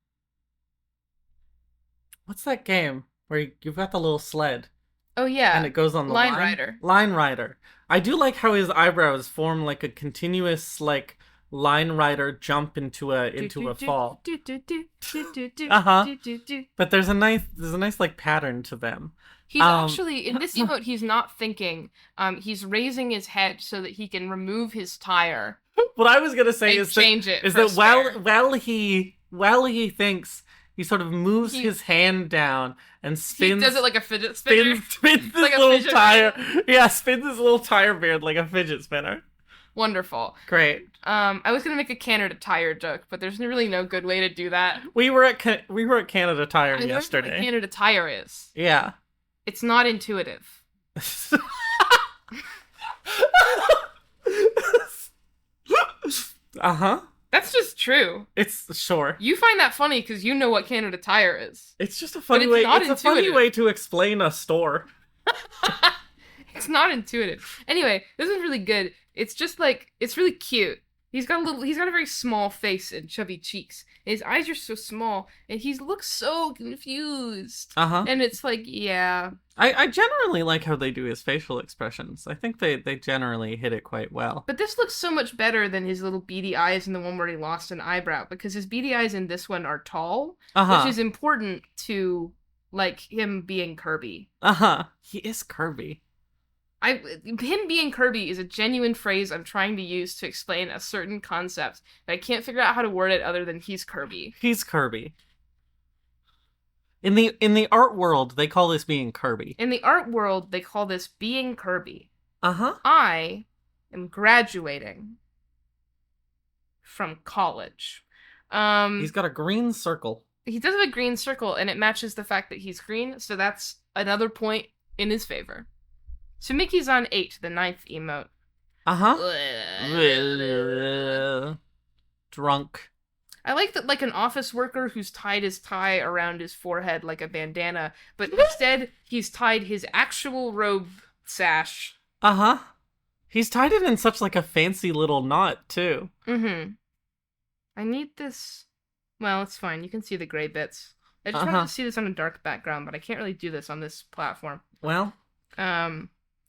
what's that game where you've got the little sled? Oh yeah. And it goes on the line. Line Rider. I do like how his eyebrows form like a continuous, like, line rider jump into a fall. But there's a nice like pattern to them. He's actually in this emote. He's not thinking. He's raising his head so that he can remove his tire. What I was gonna say is that while he thinks, he sort of moves his hand down and spins. He does it like a fidget spinner. Spins like his little tire. Yeah, spins his little tire beard like a fidget spinner. Wonderful. Great. I was gonna make a Canada Tire joke, but there's really no good way to do that. We were at Canada Tire yesterday. I know what Canada Tire is. Yeah. It's not intuitive. Uh-huh. That's just true. It's sure. You find that funny because you know what Canada Tire is. It's just a funny way. It's a funny way to explain a store. It's not intuitive. Anyway, this is really good. It's just like, it's really cute. He's got a very small face and chubby cheeks. His eyes are so small, and he looks so confused. And it's like, yeah. I generally like how they do his facial expressions. I think they generally hit it quite well. But this looks so much better than his little beady eyes in the one where he lost an eyebrow, because his beady eyes in this one are tall, which is important to, like, him being Kirby. He is Kirby. Him being Kirby is a genuine phrase I'm trying to use to explain a certain concept, but I can't figure out how to word it other than he's Kirby. He's Kirby. In the art world, they call this being Kirby. In the art world, they call this being Kirby. Uh-huh. I am graduating from college. He's got a green circle. He does have a green circle, and it matches the fact that he's green, so that's another point in his favor. Tsumiki's on 8, the 9th emote. Drunk. I like that, like an office worker who's tied his tie around his forehead like a bandana, but instead he's tied his actual robe sash. He's tied it in such like a fancy little knot, too. I need this. Well, it's fine. You can see the gray bits. I just wanted to see this on a dark background, but I can't really do this on this platform. Well.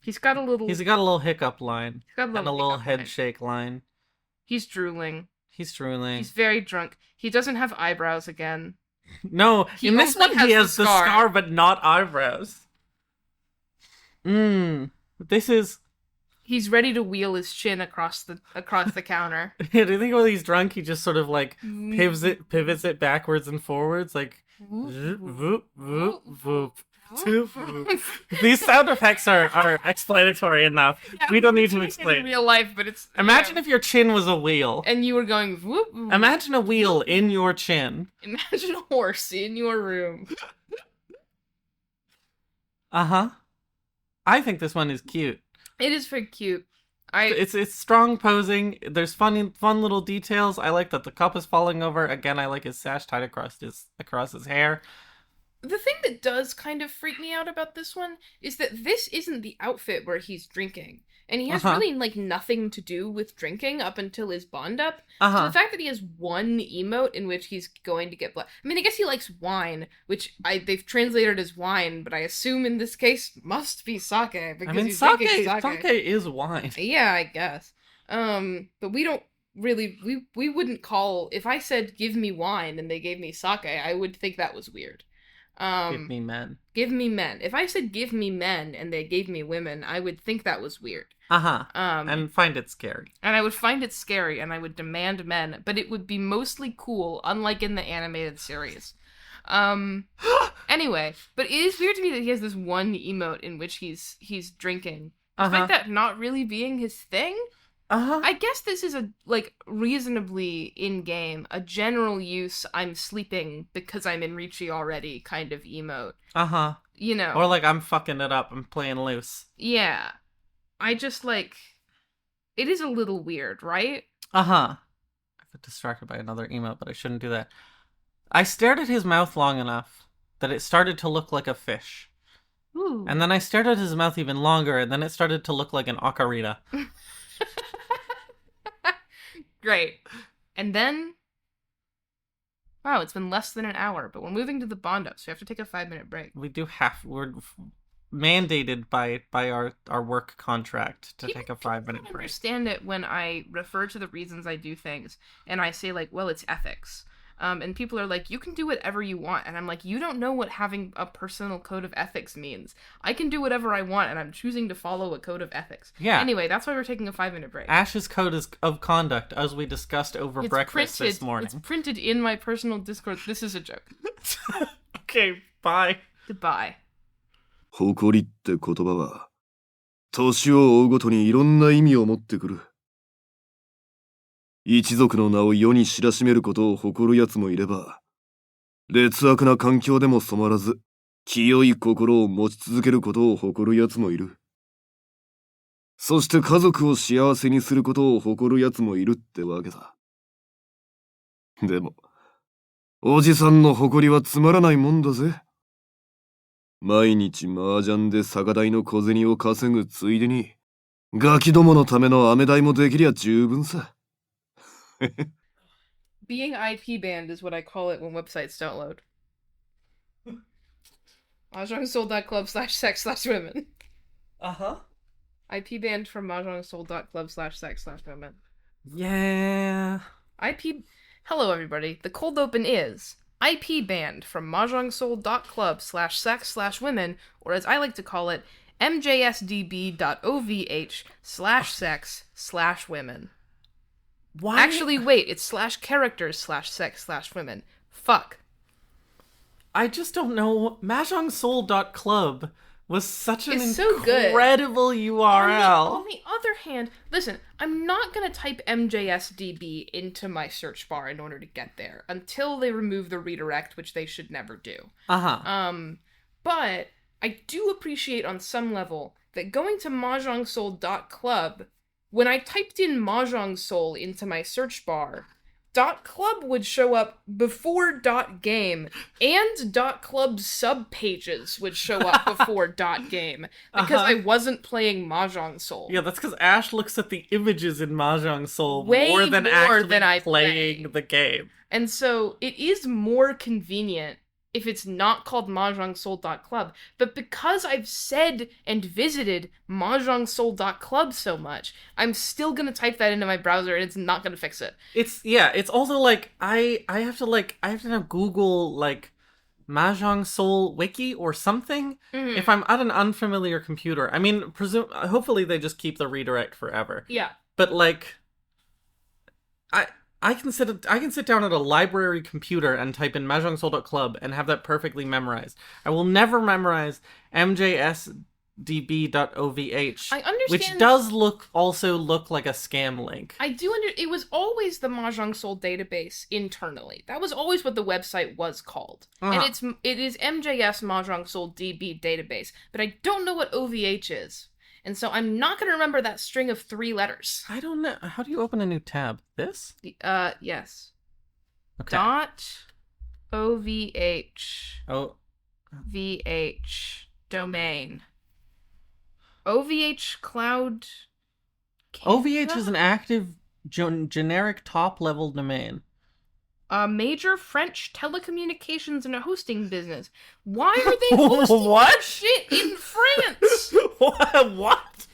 He's got a little hiccup line. He's got a and a little hiccup head line. shake line. He's drooling. He's drooling. He's very drunk. He doesn't have eyebrows again. No, in this only one he has the scar but not eyebrows. This is... He's ready to wheel his chin across the counter. Do you think when he's drunk he just sort of like pivots it backwards and forwards, like voop, voop, voop, voop. These sound effects are explanatory enough. Yeah, we don't need to explain. In real life, but it's... Imagine if your chin was a wheel. And you were going... Whoop, whoop. Imagine a wheel in your chin. Imagine a horse in your room. Uh-huh. I think this one is cute. It is very cute. It's strong posing. There's fun little details. I like that the cup is falling over. Again, I like his sash tied across his hair. The thing that does kind of freak me out about this one is that this isn't the outfit where he's drinking. And he has really, like, nothing to do with drinking up until his bond up. So the fact that he has one emote in which he's going to get blood... I mean, I guess he likes wine, which they've translated as wine, but I assume in this case must be sake. Because he's drinking sake. Sake is wine. Yeah, I guess. But we don't really... We wouldn't call... If I said, give me wine, and they gave me sake, I would think that was weird. Give me men. Give me men. If I said give me men and they gave me women, I would think that was weird. And find it scary. And I would find it scary, and I would demand men, but it would be mostly cool, unlike in the animated series. Anyway, but it is weird to me that he has this one emote in which he's drinking. Despite that not really being his thing. I guess this is a, like, reasonably in-game, a general use I'm sleeping because I'm in Ricci already kind of emote. You know. Or like, I'm fucking it up, I'm playing loose. Yeah. I just, like, it is a little weird, right? I got distracted by another emote, but I shouldn't do that. I stared at his mouth long enough that it started to look like a fish. Ooh. And then I stared at his mouth even longer, and then it started to look like an ocarina. Great. And then... Wow, it's been less than an hour, but we're moving to the Bond-up, so we have to take a 5-minute break. We're mandated by our work contract to take a 5-minute break. I understand it when I refer to the reasons I do things, and I say, like, well, it's ethics. And people are like, you can do whatever you want. And I'm like, you don't know what having a personal code of ethics means. I can do whatever I want, and I'm choosing to follow a code of ethics. Yeah. Anyway, that's why we're taking a 5-minute break. Ash's code of conduct, as we discussed over breakfast this morning. It's printed in my personal Discord. This is a joke. Okay, bye. Goodbye. 誇りって言葉は、年を追うごとにいろんな意味を持ってくる。一族の名を世に知らしめることを誇る奴もいれば、劣悪な環境でも染まらず、清い心を持ち続けることを誇る奴もいる。そして家族を幸せにすることを誇る奴もいるってわけだ。でも、おじさんの誇りはつまらないもんだぜ。毎日麻雀で酒代の小銭を稼ぐついでに、ガキどものための飴代もできりゃ十分さ。Being IP banned is what I call it when websites don't load. mahjongsoul.club/sex/women. IP banned from mahjongsoul.club/sex/women. Yeah. Hello everybody. The cold open is IP banned from mahjongsoul.club/sex/women, or as I like to call it, mjsdb.ovh/sex/women. Why? Actually, wait, it's /characters/sex/women. Fuck. I just don't know. mahjongsoul.club was such an so incredible URL. On the other hand, listen, I'm not going to type MJSDB into my search bar in order to get there until they remove the redirect, which they should never do. But I do appreciate on some level that going to mahjongsoul.club, when I typed in Mahjong Soul into my search bar, .club would show up before .game, and .club's subpages would show up before .game, because I wasn't playing Mahjong Soul. Yeah, that's because Ash looks at the images in Mahjong Soul Way more than I playing play. the game. And so it is more convenient if it's not called mahjongsoul.club. But because I've said and visited mahjongsoul.club so much, I'm still gonna type that into my browser and it's not gonna fix it. It's also like I have to now Google like Mahjong Soul Wiki or something if I'm at an unfamiliar computer. I mean, hopefully they just keep the redirect forever. Yeah. But like I can sit down at a library computer and type in mahjongsoul.club and have that perfectly memorized. I will never memorize mjsdb.ovh. I understand. Which does look like a scam link. I do it was always the Mahjong Soul database internally. That was always what the website was called. And it is MJS Mahjong Soul DB database, but I don't know what OVH is. And so I'm not going to remember that string of 3 letters. I don't know. How do you open a new tab? This? Yes. Okay. .ovh. Oh. VH. Domain. OVH Cloud. OVH is an active generic top-level domain. A major French telecommunications and a hosting business. Why are they hosting what? shit in France? What?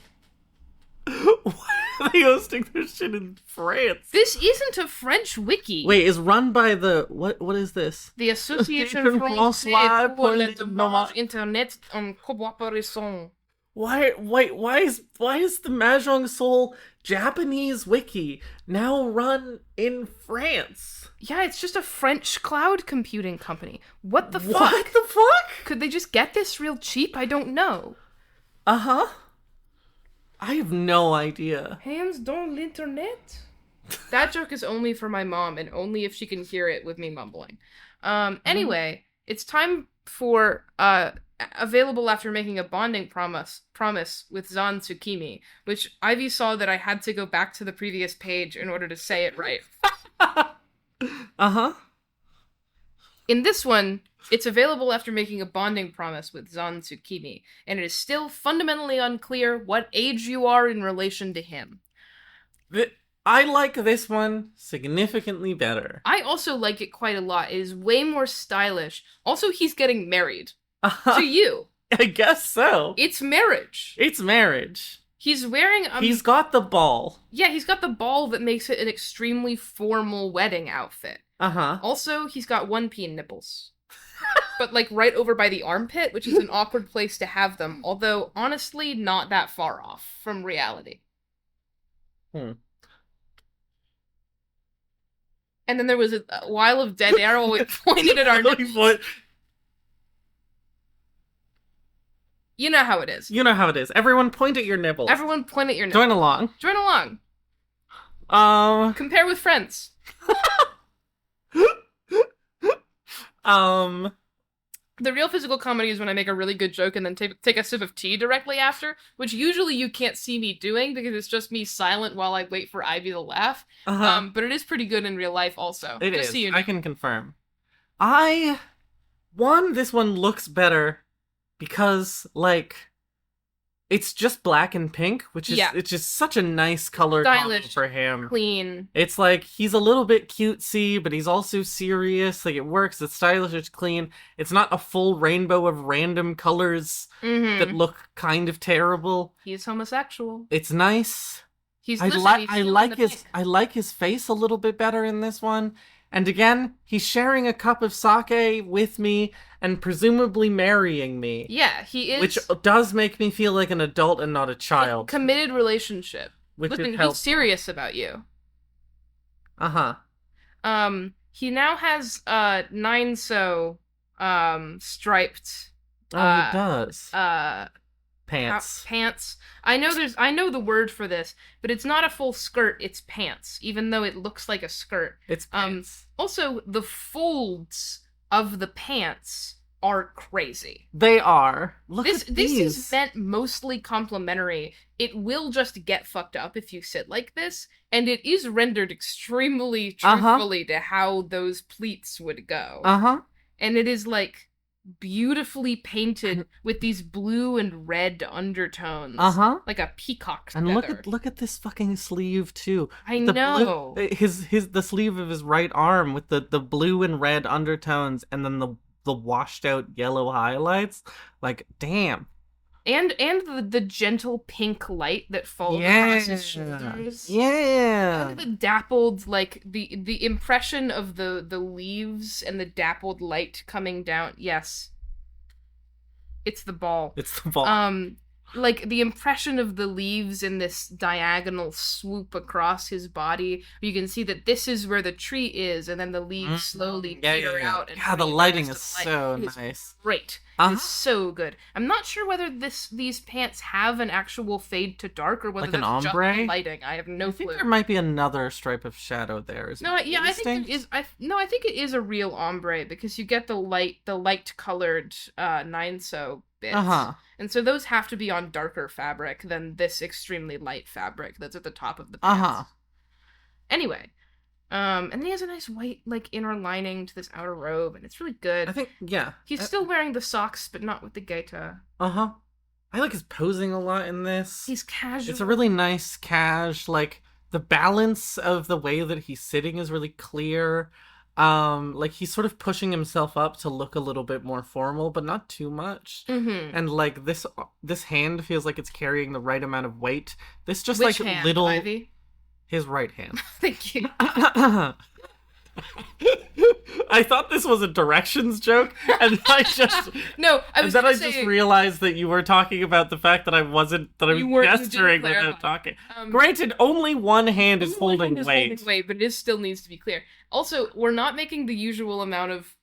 Why are they hosting their shit in France? This isn't a French wiki. Wait, is run by the what is this? The Association Française pour le Développement. Internet en coopération. Why is the Mahjong Soul Japanese wiki now run in France? Yeah, it's just a French cloud computing company. What the fuck? What the fuck? Could they just get this real cheap? I don't know. Uh-huh. I have no idea. Hands dans l'internet? That joke is only for my mom, and only if she can hear it with me mumbling. Anyway, it's time for available after making a bonding promise with Zan Tsukimi, which Ivy saw that I had to go back to the previous page in order to say it right. Uh-huh. In this one, it's available after making a bonding promise with Zan Tsukimi, and it is still fundamentally unclear what age you are in relation to him. I like this one significantly better. I also like it quite a lot. It is way more stylish. Also, he's getting married. Uh-huh. To you. I guess so. It's marriage. It's marriage. He's wearing He's got the ball. Yeah, he's got the ball that makes it an extremely formal wedding outfit. Uh-huh. Also, he's got 1P nipples. But, like, right over by the armpit, which is an awkward place to have them, although, honestly, not that far off from reality. And then there was a while of dead air while we pointed at our nipples. You know how it is. You know how it is. Everyone point at your nipples. Everyone point at your nipples. Join along. Join along. Compare with friends. The real physical comedy is when I make a really good joke and then take a sip of tea directly after, which usually you can't see me doing because it's just me silent while I wait for Ivy to laugh. Uh-huh. But it is pretty good in real life also. It just is. So you know. I can confirm. This one looks better because, like, it's just black and pink, which is it's just such a nice color combo for him. Clean. It's like he's a little bit cutesy, but he's also serious. Like, it works. It's stylish. It's clean. It's not a full rainbow of random colors that look kind of terrible. He's homosexual. It's nice. I like his face a little bit better in this one. And again, he's sharing a cup of sake with me and presumably marrying me. Yeah, he is. Which does make me feel like an adult and not a child. A committed relationship. Which he's serious about you. Uh-huh. He now has 9 striped he does. Pants. Pants. I know the word for this, but it's not a full skirt, it's pants, even though it looks like a skirt. It's pants. Also, the folds of the pants are crazy. They are. Look at these. This is meant mostly complimentary. It will just get fucked up if you sit like this, and it is rendered extremely truthfully to how those pleats would go. Uh-huh. And it is, like, beautifully painted with these blue and red undertones. Uh-huh. Like a peacock feather. And look at this fucking sleeve too. I know. The sleeve of his right arm with the blue and red undertones and then the the washed out yellow highlights. Like, damn. And the gentle pink light that falls across his shoulders. Yeah. And the dappled, like, the impression of the leaves and the dappled light coming down. Yes. It's the ball. It's the ball. Like, the impression of the leaves in this diagonal swoop across his body. You can see that this is where the tree is, and then the leaves slowly peter out. And the lighting is so nice. Great. It's so good. I'm not sure whether these pants have an actual fade to dark or whether like an that's ombre? just lighting. I have no clue. There might be another stripe of shadow there. I think it is. I think it is a real ombre because you get the light colored 9-so bits. And so those have to be on darker fabric than this extremely light fabric that's at the top of the pants. Anyway, and then he has a nice white, like, inner lining to this outer robe, and it's really good. I think, yeah. He's still wearing the socks, but not with the gaita. I like his posing a lot in this. He's casual. It's a really nice like, the balance of the way that he's sitting is really clear. Like, he's sort of pushing himself up to look a little bit more formal, but not too much. And, like, this hand feels like it's carrying the right amount of weight. This just, Which like, hand, little... Ivy? His right hand. Thank you. I thought this was a directions joke, and I just just realized that you were talking about the fact that I was gesturing without talking. Granted, only one hand is holding weight, but it still needs to be clear. Also, we're not making the usual amount of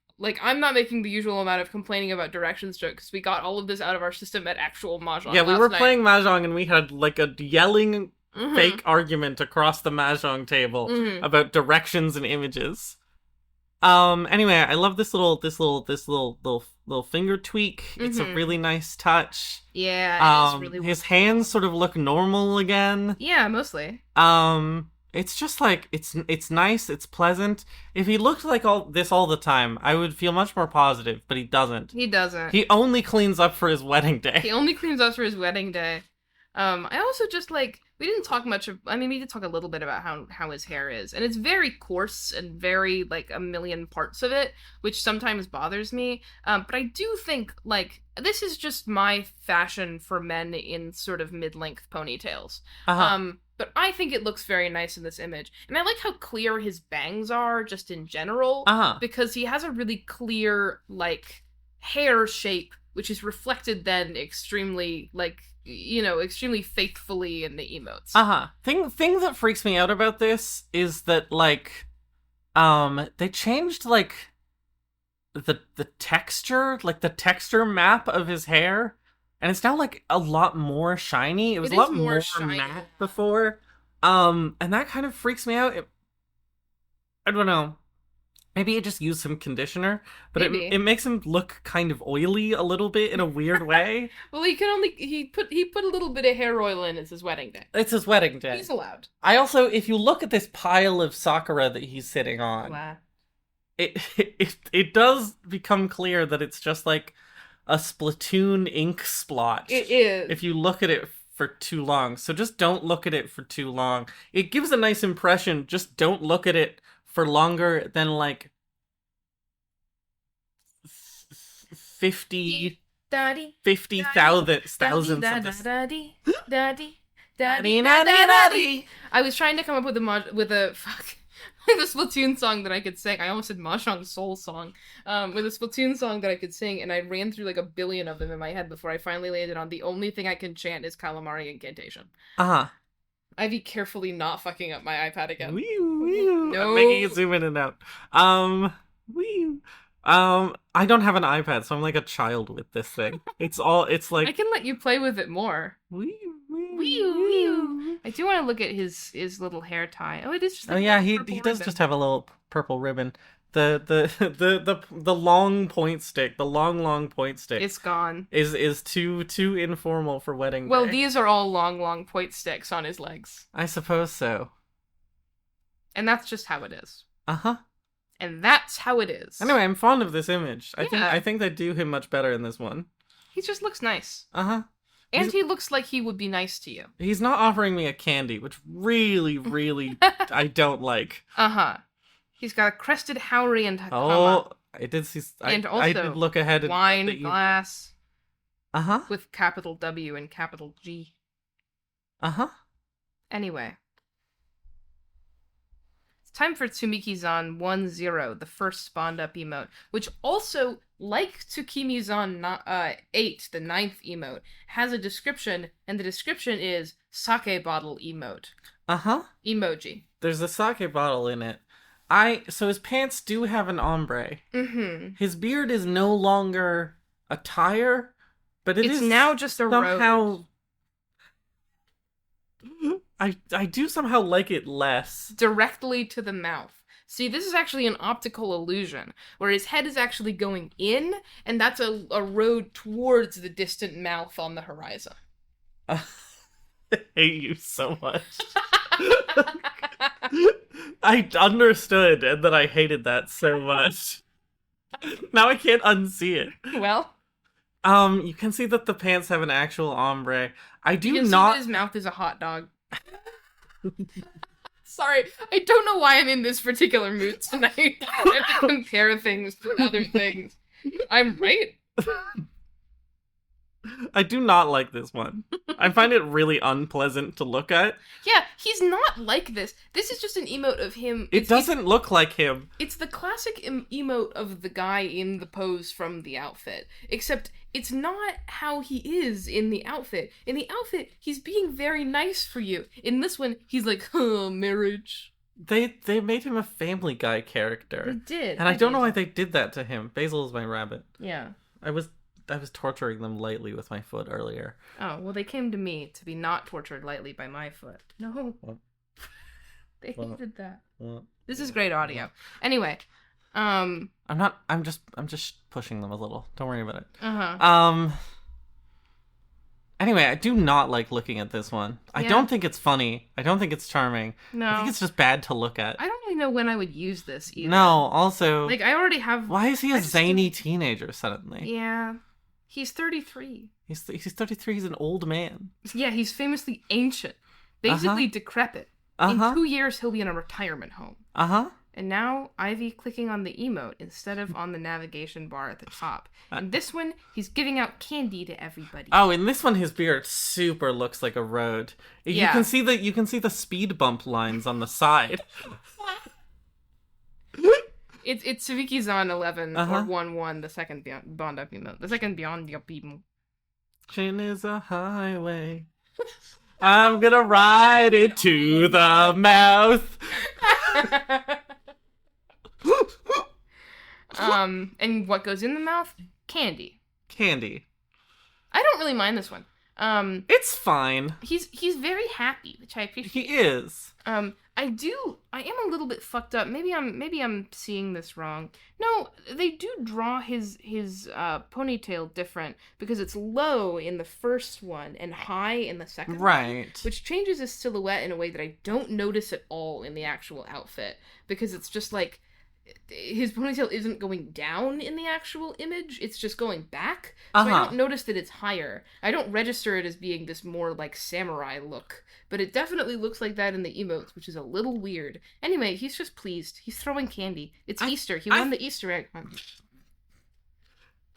I'm not making the usual amount of complaining about directions jokes because we got all of this out of our system at actual Mahjong. Yeah, we were playing Mahjong and we had like a yelling fake argument across the Mahjong table about directions and images. Anyway, I love this little finger tweak. It's a really nice touch. Yeah, it is really his hands sort of look normal again. Yeah, mostly. It's just like it's nice, it's pleasant. If he looked like all the time, I would feel much more positive, but he doesn't. He only cleans up for his wedding day. I also just we didn't talk much of, we did talk a little bit about how his hair is, and it's very coarse and very a million parts of it, which sometimes bothers me. But I do think this is just my fashion for men in sort of mid-length ponytails. But I think it looks very nice in this image, and I like how clear his bangs are just in general, because he has a really clear hair shape, which is reflected then extremely extremely faithfully in the emotes. Thing that freaks me out about this is that they changed the texture, the texture map of his hair, and it's now a lot more shiny. It was a lot more matte before. And that kind of freaks me out. I don't know. Maybe it just used some conditioner, but it makes him look kind of oily a little bit in a weird way. Well, he put a little bit of hair oil in. It's his wedding day. It's his wedding day. He's allowed. I also, if you look at this pile of Sakura that he's sitting on, wow. it does become clear that it's just a Splatoon ink splotch. It is. If you look at it for too long. So just don't look at it for too long. It gives a nice impression. Just don't look at it for longer than 50 thousandths of this. I was trying to come up with a Splatoon song that I could sing. I almost said Mahjong Soul song. With a Splatoon song that I could sing, and I ran through a billion of them in my head before I finally landed on the only thing I can chant is Calamari Incantation. Ivy carefully not fucking up my iPad again. No. I'm making it zoom in and out. I don't have an iPad, so I'm like a child with this thing. I can let you play with it more. I do want to look at his little hair tie. Oh, it is just he does just have a little purple ribbon. The long point stick, the long point stick. It's gone. Is too informal for wedding day. Well, these are all long point sticks on his legs. I suppose so. And that's just how it is. And that's how it is. Anyway, I'm fond of this image. I think they do him much better in this one. He just looks nice. And he looks like he would be nice to you. He's not offering me a candy, which really, really I don't like. He's got a crested Haori and Hakama. I did see. And also, I did look ahead. Wine glass. Uh-huh. With capital W and capital G. Uh-huh. Anyway. It's time for Tsumiki-zan 10, the first spawned up emote, which also, like Tsukimi-zan 8, the 9th emote, has a description, and the description is sake bottle emote. Uh-huh. Emoji. There's a sake bottle in it. So his pants do have an ombre. Mm-hmm. His beard is no longer a tire, but it's now just a somehow... I do somehow like it less. Directly to the mouth. See, this is actually an optical illusion, where his head is actually going in, and that's a road towards the distant mouth on the horizon. I hate you so much. I understood, and then I hated that so much. Now I can't unsee it. Well, you can see that the pants have an actual ombre. I do you can not. see that his mouth is a hot dog. Sorry, I don't know why I'm in this particular mood tonight. I have to compare things to other things. I'm right. I do not like this one. I find it really unpleasant to look at. Yeah, he's not like this. This is just an emote of him. It doesn't look like him. It's the classic emote of the guy in the pose from the outfit. Except it's not how he is in the outfit. In the outfit, he's being very nice for you. In this one, he's like, marriage. They made him a Family Guy character. They did. And I don't know why they did that to him. Basil is my rabbit. Yeah. I was torturing them lightly with my foot earlier. Oh, well, they came to me to be not tortured lightly by my foot. No. What? They hated that. What? This is great audio. Anyway, I'm just pushing them a little. Don't worry about it. Uh-huh. Anyway, I do not like looking at this one. Yeah. I don't think it's funny. I don't think it's charming. No. I think it's just bad to look at. I don't really know when I would use this either. No, also... Like, I already have... Why is he a zany teenager suddenly? Yeah. He's 33. He's 33. He's an old man. Yeah, he's famously ancient. Basically decrepit. In 2 years, he'll be in a retirement home. Uh-huh. And now, Ivy clicking on the emote instead of on the navigation bar at the top. In this one, he's giving out candy to everybody. Oh, in this one, his beard super looks like a road. Yeah. You can see the speed bump lines on the side. It's Tsumiki-zan 11 or 1-1, the second Bond up emote. The second Beyond up emote. Chin is a highway. I'm gonna ride it to the mouth. And what goes in the mouth? Candy. Candy. I don't really mind this one. It's fine. He's very happy, which I appreciate. He is. I am a little bit fucked up. Maybe I'm seeing this wrong. No, they do draw his ponytail different because it's low in the first one and high in the second right. one, which changes his silhouette in a way that I don't notice at all in the actual outfit because it's just like his ponytail isn't going down in the actual image, it's just going back. So I don't notice that it's higher. I don't register it as being this more like samurai look, but it definitely looks like that in the emotes, which is a little weird. Anyway, he's just pleased. He's throwing candy. It's Easter. He won the Easter egg hunt.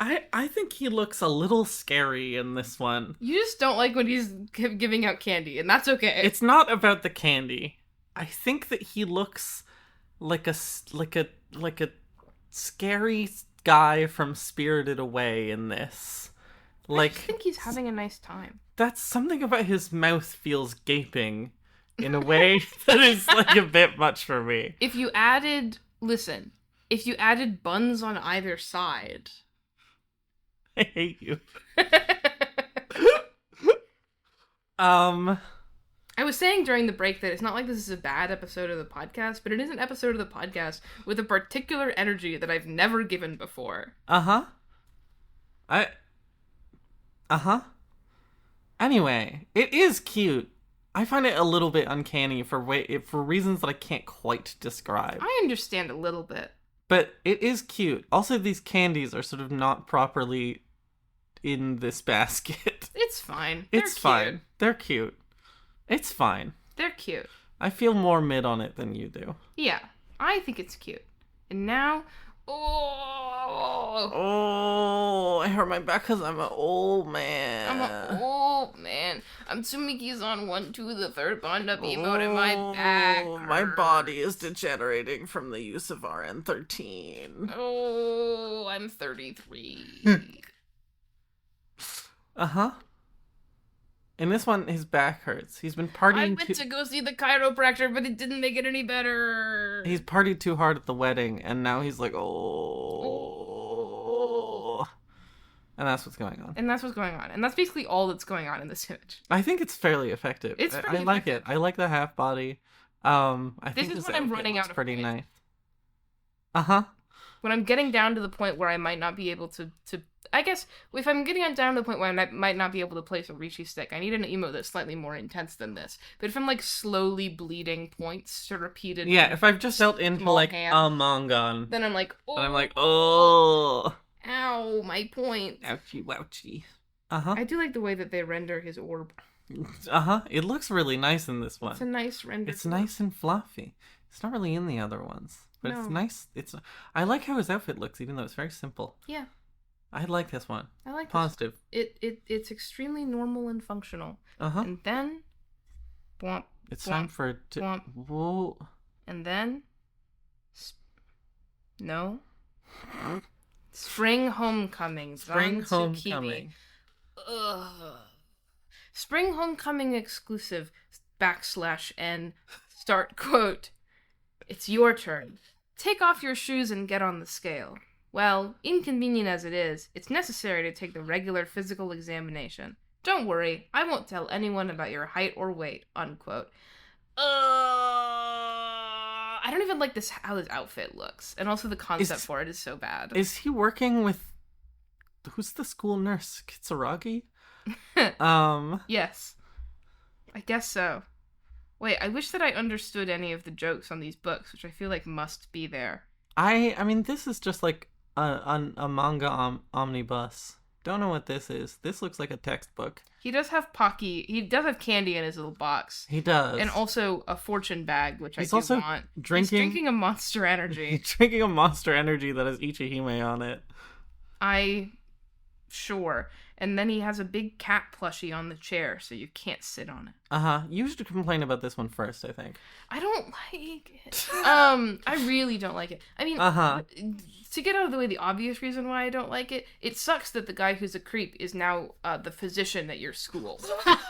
I think he looks a little scary in this one. You just don't like when he's giving out candy, and that's okay. It's not about the candy. I think that he looks like a scary guy from Spirited Away in this. Like, I think he's having a nice time. That's something about his mouth feels gaping in a way that is like a bit much for me. If you added buns on either side. I hate you. I was saying during the break that it's not like this is a bad episode of the podcast, but it is an episode of the podcast with a particular energy that I've never given before. Anyway, it is cute. I find it a little bit uncanny for reasons that I can't quite describe. I understand a little bit. But it is cute. Also, these candies are sort of not properly in this basket. It's fine. It's fine. They're cute. It's fine. They're cute. I feel more mid on it than you do. Yeah, I think it's cute. And now Oh, Oh, I hurt my back because I'm an old man. I'm an old man. I'm Tsumiki's on 1, 2, the third bond up emote and my back. My body is degenerating from the use of RN13. Oh, I'm 33. Uh-huh. In this one, his back hurts. He's been partying I went to go see the chiropractor, but it didn't make it any better. He's partied too hard at the wedding, and now he's like, oh. And that's what's going on. And that's what's going on. And that's basically all that's going on in this image. I think it's fairly effective. It's pretty I like it. I like the half body. I think This is when I'm running out of pretty points. nice. Uh-huh. When I'm getting down to the point where I might not be able to I guess if I'm getting down to the point where I might not be able to place a Rishi stick, I need an emote that's slightly more intense than this. But if I'm like slowly bleeding points to repeated, Yeah, if I've just dealt into small like hand, a mangan, then I'm like, oh, and I'm like, oh, ow, my point. ouchie, wouchie. Uh-huh. I do like the way that they render his orb. Uh-huh. It looks really nice in this one. It's a nice render. It's nice and fluffy. It's not really in the other ones, but No. it's nice. I like how his outfit looks, even though it's very simple. Yeah, I like this one. I like this. Positive. It's extremely normal and functional. Uh-huh. And then, bwomp, It's bwomp, time for it to... bwomp. Whoa. And then, no. Spring Homecoming. Spring Zan Tsukimi. Homecoming. Ugh. Spring Homecoming exclusive /N start quote. It's your turn. Take off your shoes and get on the scale. Well, inconvenient as it is, it's necessary to take the regular physical examination. Don't worry, I won't tell anyone about your height or weight, unquote. I don't even like how this outfit looks. And also the concept for it is so bad. Is he working with... Who's the school nurse? Kitsuragi? Yes. I guess so. Wait, I wish that I understood any of the jokes on these books, which I feel like must be there. I mean, this is just like a manga omnibus. Don't know what this is. This looks like a textbook. He does have he does have candy in his little box. He does. And also a fortune bag, which He's I do also want. drinking... He's drinking a Monster Energy. He's drinking a Monster Energy that has Ichihime on it. Sure. And then he has a big cat plushie on the chair, so you can't sit on it. Uh-huh. You should complain about this one first, I think. I don't like it. I really don't like it. I mean, to get out of the way, the obvious reason why I don't like it, it sucks that the guy who's a creep is now the physician at your school.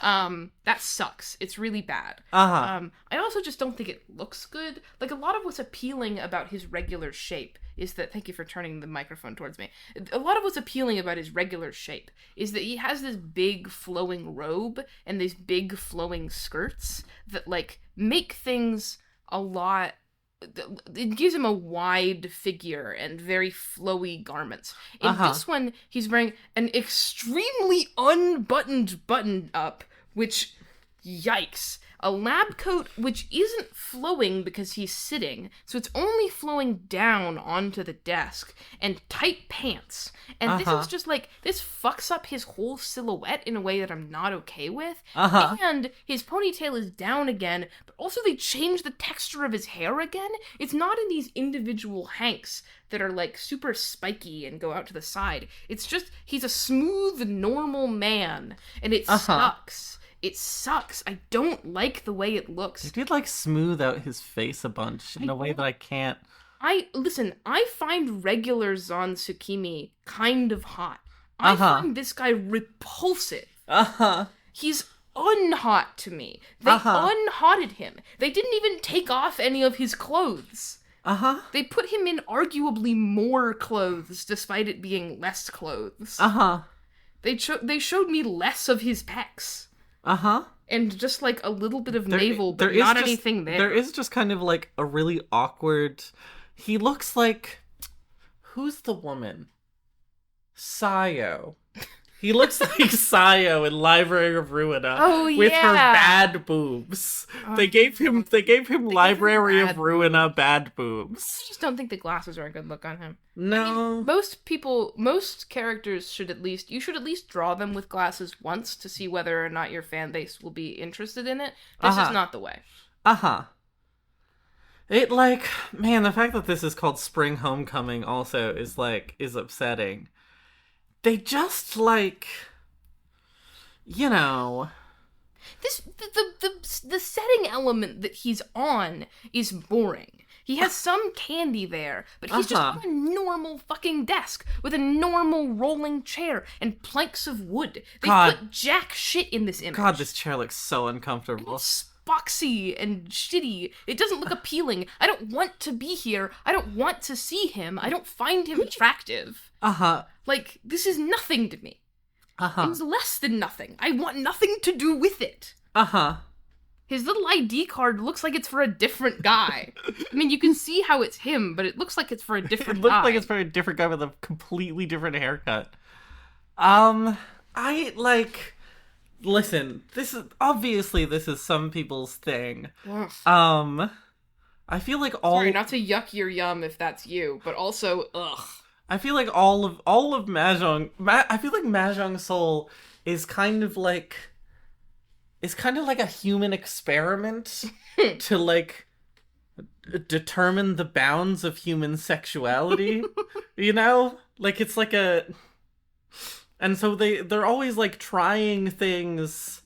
That sucks. It's really bad. I also just don't think it looks good. Like, a lot of what's appealing about his regular shape is that, thank you for turning the microphone towards me. A lot of what's appealing about his regular shape is that he has this big flowing robe and these big flowing skirts that, like, make things a lot... It gives him a wide figure and very flowy garments. In this one, he's wearing an extremely unbuttoned button-up, which... Yikes. A lab coat which isn't flowing because he's sitting, so it's only flowing down onto the desk, and tight pants. And this is just like, this fucks up his whole silhouette in a way that I'm not okay with. And his ponytail is down again, but also they changed the texture of his hair again. It's not in these individual hanks that are like super spiky and go out to the side. It's just, he's a smooth, normal man, and it sucks. It sucks. I don't like the way it looks. They did, like, smooth out his face a bunch in a way that I can't... Listen, I find regular Zan Tsukimi kind of hot. I find this guy repulsive. He's unhot to me. They unhotted him. They didn't even take off any of his clothes. They put him in arguably more clothes, despite it being less clothes. They showed me less of his pecs. And just like a little bit of navel, but not anything there. There is just kind of like a really awkward... He looks like... Who's the woman? Sayo. He looks like Sayo in Library of Ruina with her bad boobs. They gave him Library of Ruina bad boobs. I just don't think the glasses are a good look on him. No. I mean, most characters should at least draw them with glasses once to see whether or not your fan base will be interested in it. This is not the way. It, like, man, the fact that this is called Spring Homecoming also is upsetting. They just, like, you know. This the setting element that he's on is boring. He has some candy there, but he's just on a normal fucking desk with a normal rolling chair and planks of wood. They put jack shit in this image. God, this chair looks so uncomfortable. It's boxy and shitty. It doesn't look appealing. I don't want to be here. I don't want to see him. I don't find him attractive. Like, this is nothing to me. It's less than nothing. I want nothing to do with it. His little ID card looks like it's for a different guy. I mean, you can see how it's him, but it looks like it's for a different guy. It looks like it's for a different guy with a completely different haircut. Listen, this is some people's thing. I feel like Sorry, not to yuck your yum if that's you, but also, ugh. I feel like all of Mahjong, I feel like Mahjong Soul is kind of like a human experiment to, like, determine the bounds of human sexuality, you know? Like, it's like and so they're always, like, trying things,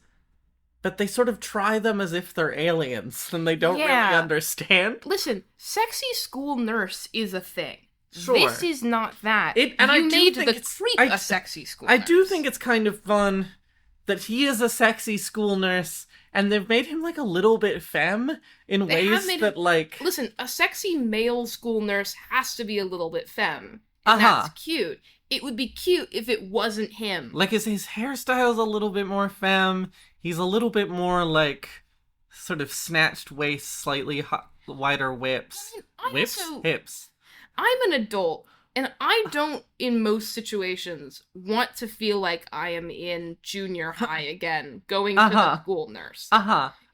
but they sort of try them as if they're aliens, and they don't really understand. Listen, sexy school nurse is a thing. Sure. This is not that. I made the creep a sexy school nurse. I do think it's kind of fun that he is a sexy school nurse, and they've made him, like, a little bit femme in ways that, like... Listen, a sexy male school nurse has to be a little bit femme. And that's cute. It would be cute if it wasn't him. Like, his hairstyle's a little bit more femme. He's a little bit more, like, sort of snatched waist, slightly wider whips. Hips. I'm an adult, and I don't, in most situations, want to feel like I am in junior high again, going to the school nurse.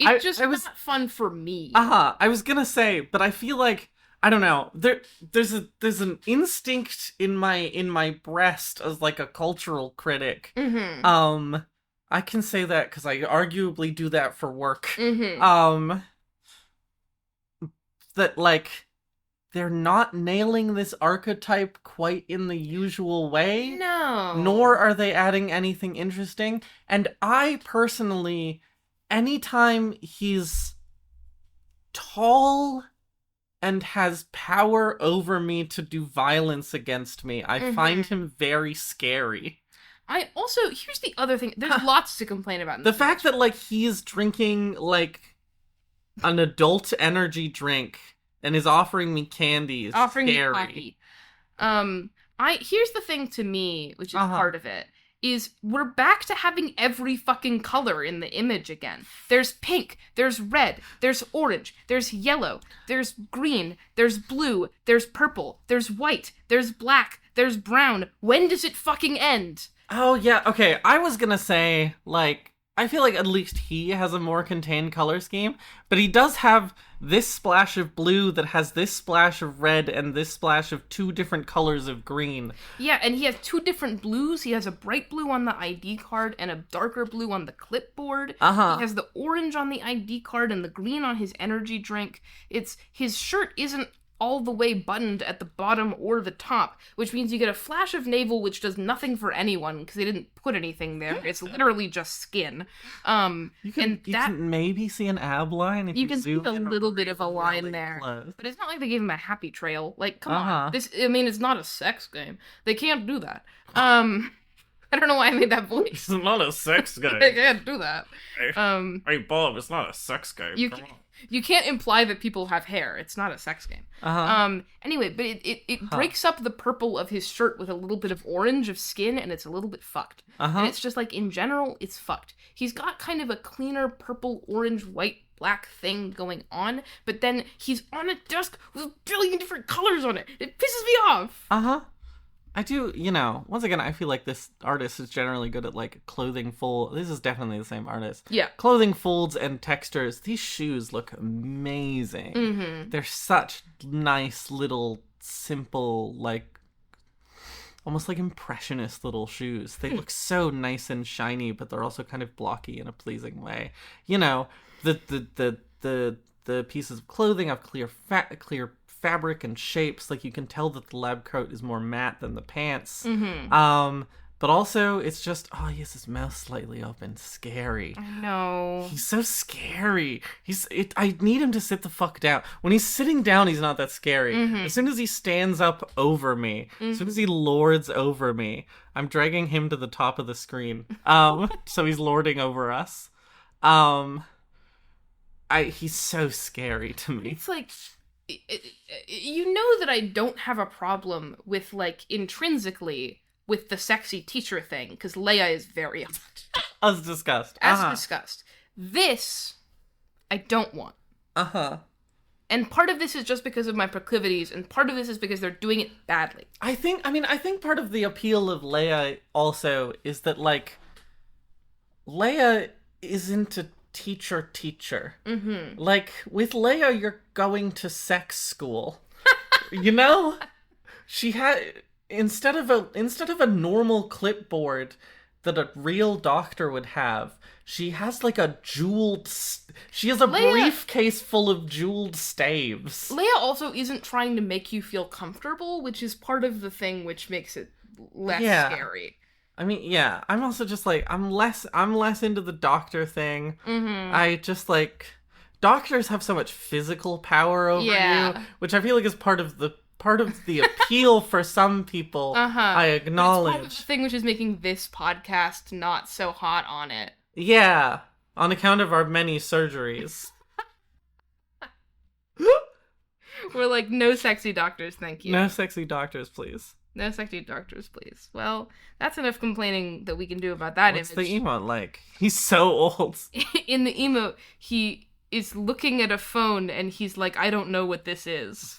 It's just not fun for me. I was gonna say, but I feel like, I don't know, there's an instinct in my breast as, like, a cultural critic. I can say that because I arguably do that for work. That, like, they're not nailing this archetype quite in the usual way. No. Nor are they adding anything interesting. And I personally, anytime he's tall and has power over me to do violence against me, I find him very scary. Here's the other thing. There's lots to complain about. The fact that, like, he's drinking, like, an adult energy drink and is offering me candy is scary. Here's the thing to me, which is part of it, is we're back to having every fucking color in the image again. There's pink, there's red, there's orange, there's yellow, there's green, there's blue, there's purple, there's white, there's black, there's brown. When does it fucking end? Oh, yeah, okay, I was gonna say, like, I feel like at least he has a more contained color scheme, but he does have this splash of blue that has this splash of red and this splash of two different colors of green. Yeah, and he has two different blues. He has a bright blue on the ID card and a darker blue on the clipboard. He has the orange on the ID card and the green on his energy drink. His shirt isn't all the way buttoned at the bottom or the top, which means you get a flash of navel, which does nothing for anyone because they didn't put anything there. It's literally just skin. You can maybe see an ab line if you can see a little bit of a line really there, close. But it's not like they gave him a happy trail. Like, come on, it's not a sex game. They can't do that. I don't know why I made that voice. It's not a sex game. They can't do that. Hey, Bob, it's not a sex game. You can't imply that people have hair. It's not a sex game. Anyway, but it breaks up the purple of his shirt with a little bit of orange of skin, and it's a little bit fucked. And it's just like, in general, it's fucked. He's got kind of a cleaner purple, orange, white, black thing going on, but then he's on a desk with a billion different colors on it. It pisses me off. I do, once again, I feel like this artist is generally good at, like, clothing fold. This is definitely the same artist. Yeah. Clothing folds and textures. These shoes look amazing. They're such nice little, simple, like, almost like impressionist little shoes. They look so nice and shiny, but they're also kind of blocky in a pleasing way. The the pieces of clothing have clear fabric and shapes. Like, you can tell that the lab coat is more matte than the pants. But also, it's just, oh, he has his mouth slightly open. Scary. I know. He's so scary. I need him to sit the fuck down. When he's sitting down, he's not that scary. As soon as he stands up over me, as soon as he lords over me, I'm dragging him to the top of the screen. So he's lording over us. He's so scary to me. It's like, you know that I don't have a problem with, like, intrinsically with the sexy teacher thing, because Leia is very hot. As discussed. Discussed. This, I don't want. Uh-huh. And part of this is just because of my proclivities, and part of this is because they're doing it badly. I think part of the appeal of Leia also is that, like, Leia isn't a teacher. Like, with Leia, you're going to sex school. You know? She had... Instead of a normal clipboard that a real doctor would have, she has like a jeweled... She has a briefcase full of jeweled staves. Leia also isn't trying to make you feel comfortable, which is part of the thing which makes it less scary. I mean, yeah. I'm also just like, I'm less into the doctor thing. I just like... Doctors have so much physical power over you, which I feel like is part of the appeal for some people. I acknowledge. It's part of the thing which is making this podcast not so hot on it. Yeah, on account of our many surgeries. We're like, no sexy doctors, thank you. No sexy doctors, please. No sexy doctors, please. Well, that's enough complaining that we can do about that image. What's image. the emote like? He's so old. In the emote, he is looking at a phone and he's like, I don't know what this is.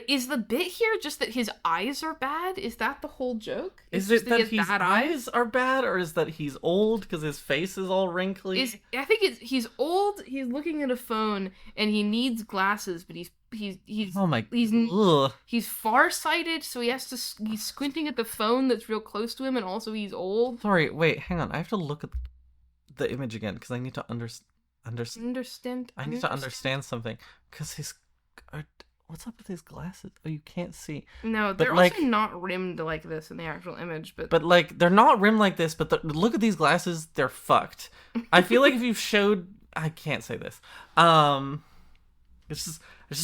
Is the bit here just that his eyes are bad? Is that the whole joke? Is it that his eyes are bad, or is that he's old because his face is all wrinkly? I think he's old. He's looking at a phone and he needs glasses, but he's farsighted, so he's squinting at the phone that's real close to him, and also he's old. Sorry, wait, hang on. I have to look at the image again because I need to understand. I need to understand something because what's up with his glasses? Oh, you can't see. No, they're also not rimmed like this in the actual image, but like they're not rimmed like this. But look at these glasses; they're fucked. I feel like if you showed, I can't say this. I just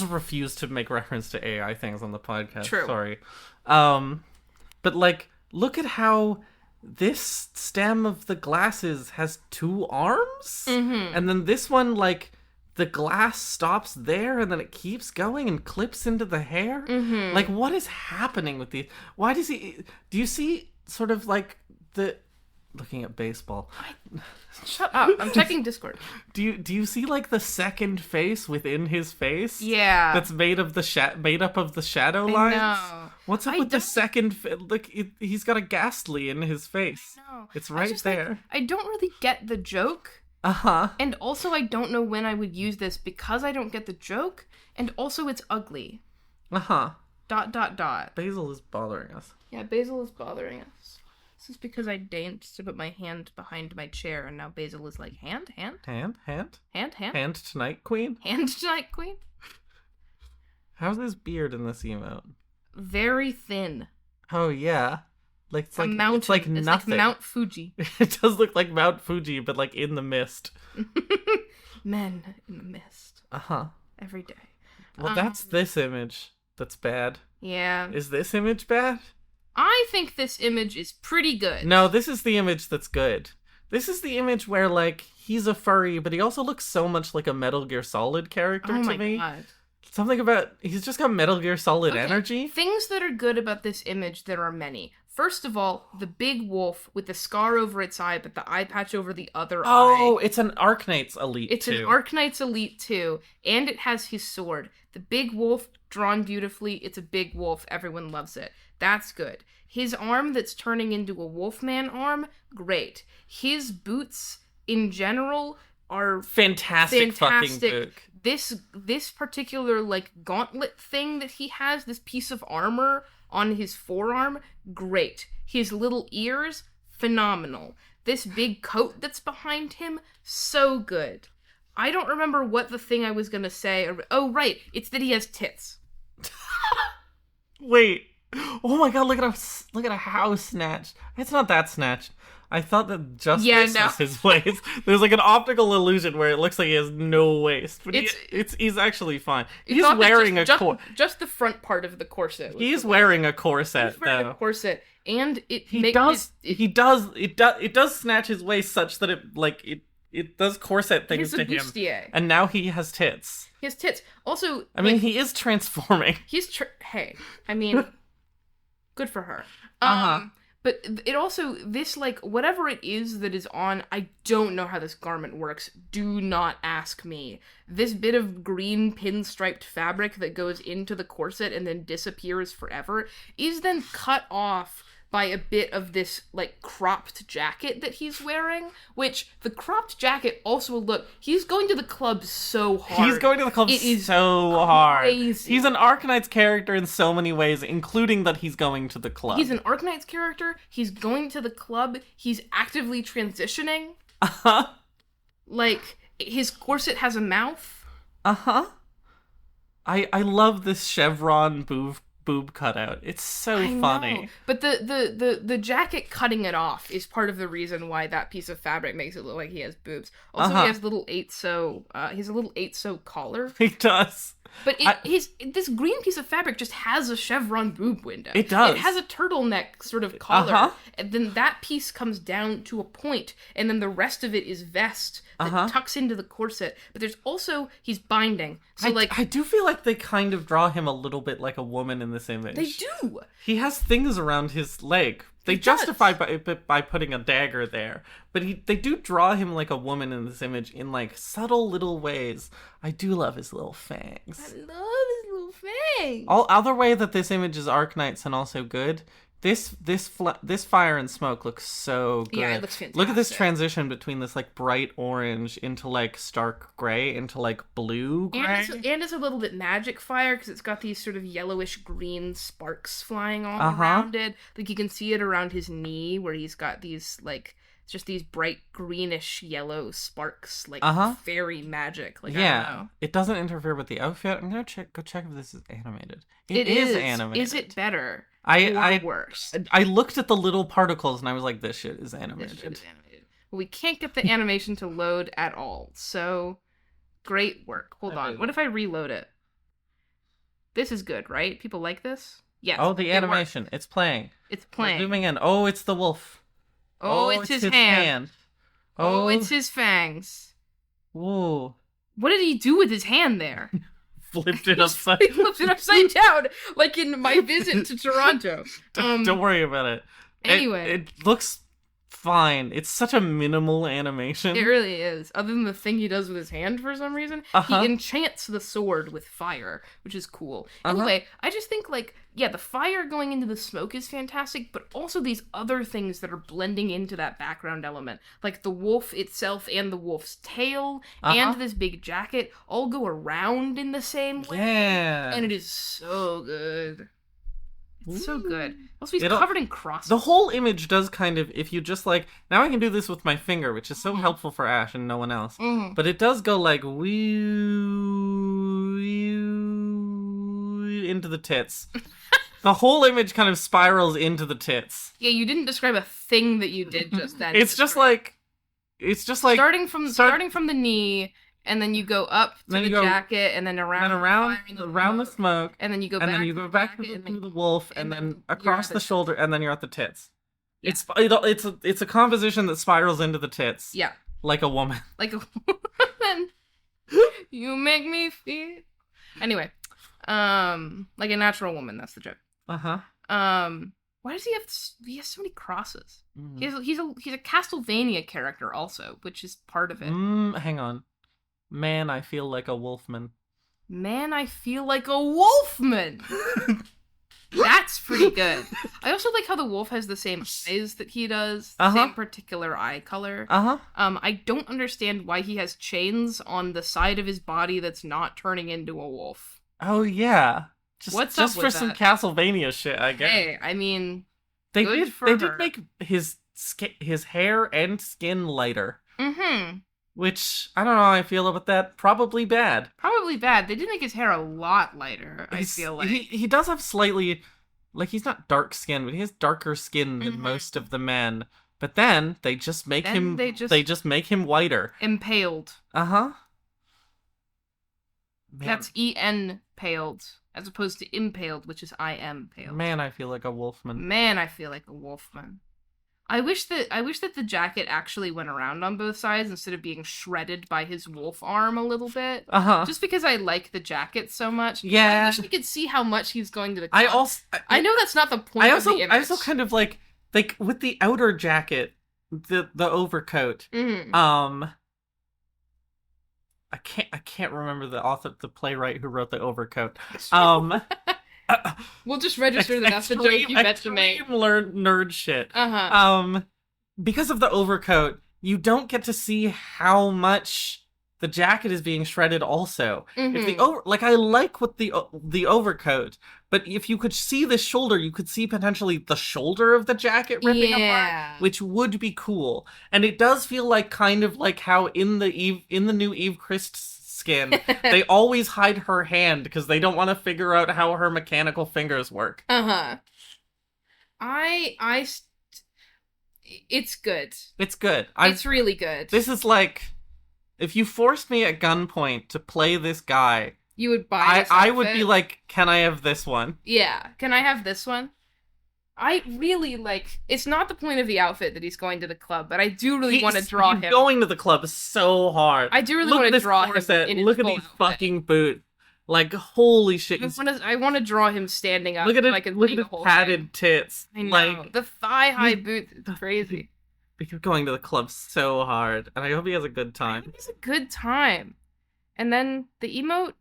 refuse to make reference to AI things on the podcast. True. Sorry. But like, look at how this stem of the glasses has two arms, and then this one like. The glass stops there and then it keeps going and clips into the hair. Like, what is happening with these? Why does he... Do you see sort of like the... Looking at baseball. Shut up. I'm checking Discord. Do you see like the second face within his face? Yeah. That's made up of the shadow lines? No. What's up with the second... Look, he's got a ghastly in his face. No. It's right there. Like, I don't really get the joke. And also I don't know when I would use this because I don't get the joke, and also it's ugly. Basil is bothering us. Yeah, Basil is bothering us. This is because I deigned to put my hand behind my chair, and now Basil is like, hand? Hand tonight, queen? Hand tonight, queen? How's his beard in this emote? Very thin. Oh, yeah. Like it's like mountain. It's like nothing. It's like Mount Fuji. It does look like Mount Fuji, but like in the mist. Men in the mist. Every day. Well, that's this image that's bad. Yeah. Is this image bad? I think this image is pretty good. No, this is the image that's good. This is the image where like he's a furry, but he also looks so much like a Metal Gear Solid character to me. Oh my god. Something about he's just got Metal Gear Solid energy. Things that are good about this image, there are many. First of all, the big wolf with the scar over its eye, but the eye patch over the other eye. Oh, it's an Arknight's Elite 2. It's an Arknight's Elite 2, and it has his sword. The big wolf, drawn beautifully, it's a big wolf, everyone loves it. That's good. His arm that's turning into a Wolfman arm, great. His boots, in general, are fantastic. Fucking boot. This particular, like, gauntlet thing that he has, this piece of armor on his forearm, great. His little ears, phenomenal. This big coat that's behind him, so good. I don't remember what the thing I was gonna say. Oh, right. It's that he has tits. Wait. Oh my god, look at how snatched. It's not that snatched. I thought that this was his waist. There's like an optical illusion where it looks like he has no waist, but he's actually fine. He's wearing just the front part of the corset. He's wearing a corset. He's wearing a corset, and it does snatch his waist such that it does corset things to him. Bustier. And now he has tits. He has tits. Also, I mean, he is transforming. Hey, I mean, good for her. But it also, this, like, whatever it is that is on, I don't know how this garment works. Do not ask me. This bit of green pinstriped fabric that goes into the corset and then disappears forever is then cut off by a bit of this, like, cropped jacket that he's wearing, which the cropped jacket also he's going to the club so hard. He's going to the club so hard. He's an Arknight's character in so many ways, including that he's going to the club. He's an Arknight's character, he's going to the club, he's actively transitioning. Like, his corset has a mouth. I love this chevron boob cutout. It's so funny. Know. But the jacket cutting it off is part of the reason why that piece of fabric makes it look like he has boobs. Also, he has a little 8-so collar. He does. But this green piece of fabric just has a chevron boob window. It does. It has a turtleneck sort of collar. And then that piece comes down to a point, and then the rest of it is vest that tucks into the corset. But there's also, he's binding. So I do feel like they kind of draw him a little bit like a woman in this image. They do. He has things around his leg. They justify by putting a dagger there, but they do draw him like a woman in this image in like subtle little ways. I do love his little fangs. I love his little fangs. All other way that this image is Arknight's and also good. This fire and smoke looks so good. Yeah, it looks fantastic. Look at this transition between this like bright orange into like stark gray into like blue gray. And it's a little bit magic fire because it's got these sort of yellowish green sparks flying all around it. Like you can see it around his knee where he's got these like just these bright greenish yellow sparks, like fairy magic. Like, yeah, I don't know. It doesn't interfere with the outfit. I'm gonna go check if this is animated. It is animated. Is it better? Or worse? I looked at the little particles and I was like, this shit is animated. Well, we can't get the animation to load at all. So, great work. Hold on. What if I reload it? This is good, right? People like this? Yes. Oh, the animation. Worked. It's playing. It's playing. We're zooming in. Oh, it's the wolf. Oh, it's his hand. Oh, it's his fangs. Whoa. What did he do with his hand there? Flipped it upside He flipped it upside down, like in my visit to Toronto. Don't worry about it. Anyway. It looks fine. It's such a minimal animation. It really is. Other than the thing he does with his hand for some reason. He enchants the sword with fire, which is cool. Anyway, I just think, like, yeah, the fire going into the smoke is fantastic, but also these other things that are blending into that background element. Like the wolf itself and the wolf's tail and this big jacket all go around in the same way. Yeah. And it is so good. It's so good. Also, he's covered in crosses. The whole image does kind of, if you just like, now I can do this with my finger, which is so helpful for Ash and no one else. But it does go like, into the tits. The whole image kind of spirals into the tits. Yeah, you didn't describe a thing that you did just then. It's just like starting from the knee, and then you go up to the jacket, and then around the smoke, and then you go back to the wolf, and then across the shoulder, and then you're at the tits. Yeah. It's a composition that spirals into the tits. Yeah, like a woman. Like a woman. You make me feel. Anyway, like a natural woman. That's the joke. Why does he have so many crosses? He's a Castlevania character also, which is part of it. Hang on. Man, I feel like a wolfman. Man, I feel like a wolfman. That's pretty good. I also like how the wolf has the same eyes that he does, same particular eye color. I don't understand why he has chains on the side of his body that's not turning into a wolf. Oh yeah. What's up with for some Castlevania shit, I guess. Hey, I mean, they did make his hair and skin lighter. Which, I don't know how I feel about that. Probably bad. Probably bad. They did make his hair a lot lighter, I feel like. He does have slightly... Like, he's not dark skinned, but he has darker skin than most of the men. But then, they just make him... They just make him whiter. Impaled. Uh-huh. That's E-N paled, as opposed to impaled, which is I-M paled. Man, I feel like a wolfman. Man, I feel like a wolfman. I wish that the jacket actually went around on both sides instead of being shredded by his wolf arm a little bit. Uh-huh. Just because I like the jacket so much. Yeah. I wish I could see how much he's going to the club. I know that's not the point of the image. I also kind of like with the outer jacket, the overcoat. Mm-hmm. I can't remember the playwright who wrote the overcoat. We'll just register that that's the joke you meant to make. Nerd shit. Uh-huh. Because of the overcoat, you don't get to see how much the jacket is being shredded also. Mm-hmm. If I like what the overcoat, but if you could see the shoulder, you could see potentially the shoulder of the jacket ripping apart, which would be cool. And it does feel like kind of like how in the new Eve Christ skin, they always hide her hand because they don't want to figure out how her mechanical fingers work. Uh-huh. It's good. It's good. It's really good. This is like, if you forced me at gunpoint to play this guy, you would buy this I would be like, can I have this one? Yeah. Can I have this one? I really like... It's not the point of the outfit that he's going to the club, but I do really want to draw him. Going to the club is so hard. I do really want to draw him in his Look at these fucking boots. Like, holy shit. I want to draw him standing up. Look at his padded tits. I know. Like, the thigh-high boots is crazy. You're going to the club so hard, and I hope he has a good time. I think it's a good time. And then the emote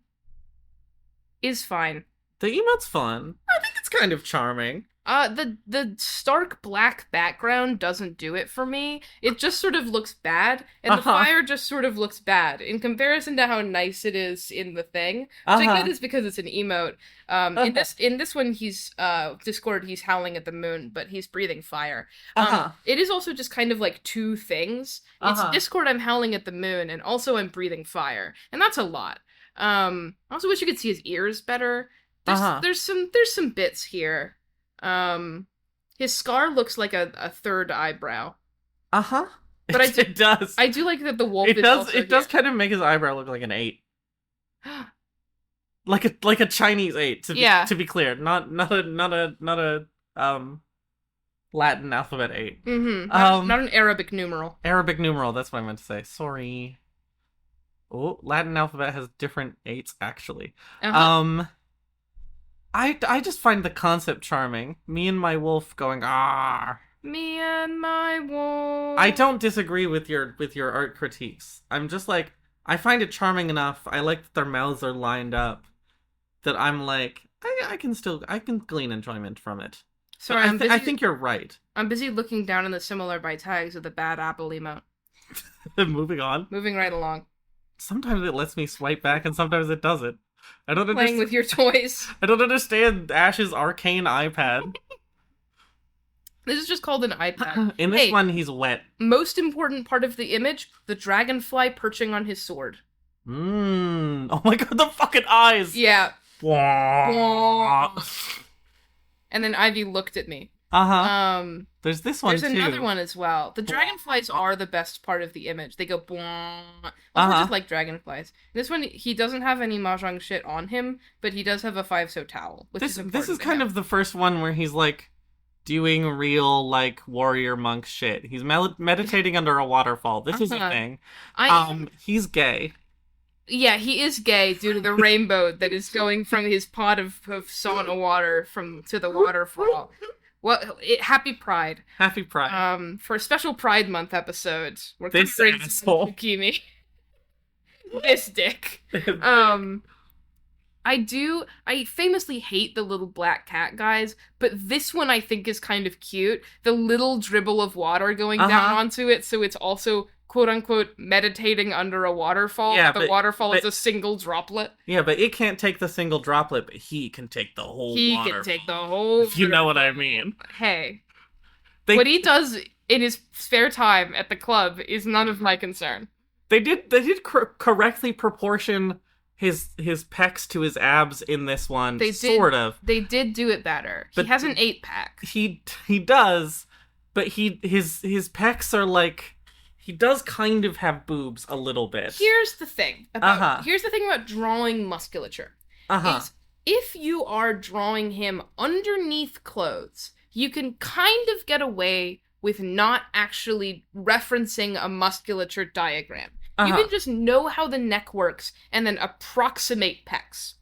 is fine. The emote's fun. I think it's kind of charming. The stark black background doesn't do it for me. It just sort of looks bad, and the fire just sort of looks bad in comparison to how nice it is in the thing. Which I get is because it's an emote. In this one, he's Discord. He's howling at the moon, but he's breathing fire. It is also just kind of like two things. It's Discord. I'm howling at the moon, and also I'm breathing fire, and that's a lot. I also wish you could see his ears better. There's some bits here. His scar looks like a third eyebrow. But it does. I do like that the wolf. It does kind of make his eyebrow look like an 8. like a Chinese 8. To be clear, not a Latin alphabet 8. Mm-hmm. Not an Arabic numeral. Arabic numeral. That's what I meant to say. Sorry. Oh, Latin alphabet has different 8s actually. I just find the concept charming. Me and my wolf going, ah. Me and my wolf. I don't disagree with your art critiques. I'm just like, I find it charming enough. I like that their mouths are lined up. That I'm like, I can glean enjoyment from it. Sorry, I think you're right. I'm busy looking down in the similar by tags of the bad apple emote. Moving on. Moving right along. Sometimes it lets me swipe back and sometimes it doesn't. I don't Playing with your toys. I don't understand Ash's arcane iPad. This is just called an iPad. In this one, he's wet. Most important part of the image, the dragonfly perching on his sword. Oh my god, the fucking eyes! Yeah. And then Ivy looked at me. There's this one, There's another one as well. The dragonflies are the best part of the image. They go just like dragonflies. This one, he doesn't have any Mahjong shit on him, but he does have a 5-so towel, which is important. This is kind of the first one where he's like doing real like warrior monk shit. He's meditating under a waterfall. This is a thing. He's gay. Yeah, he is gay due to the rainbow that is going from his pot of sauna water to the waterfall. Well, Happy Pride. Happy Pride. For a special Pride Month episode, we're this covering asshole. Tsukimi. This dick. I famously hate the little black cat guys, but this one I think is kind of cute. The little dribble of water going down onto it, so it's also quote-unquote meditating under a waterfall. Yeah, the waterfall is a single droplet. Yeah, but it can't take the single droplet, but he can take the whole waterfall. He can take the whole if you know what I mean. Hey. What he does in his spare time at the club is none of my concern. They did correctly proportion his pecs to his abs in this one. Sort of. They did do it better. But he has an 8-pack. He does, but his pecs are like, he does kind of have boobs a little bit. Here's the thing about drawing musculature. Is if you are drawing him underneath clothes, you can kind of get away with not actually referencing a musculature diagram. You can just know how the neck works and then approximate pecs.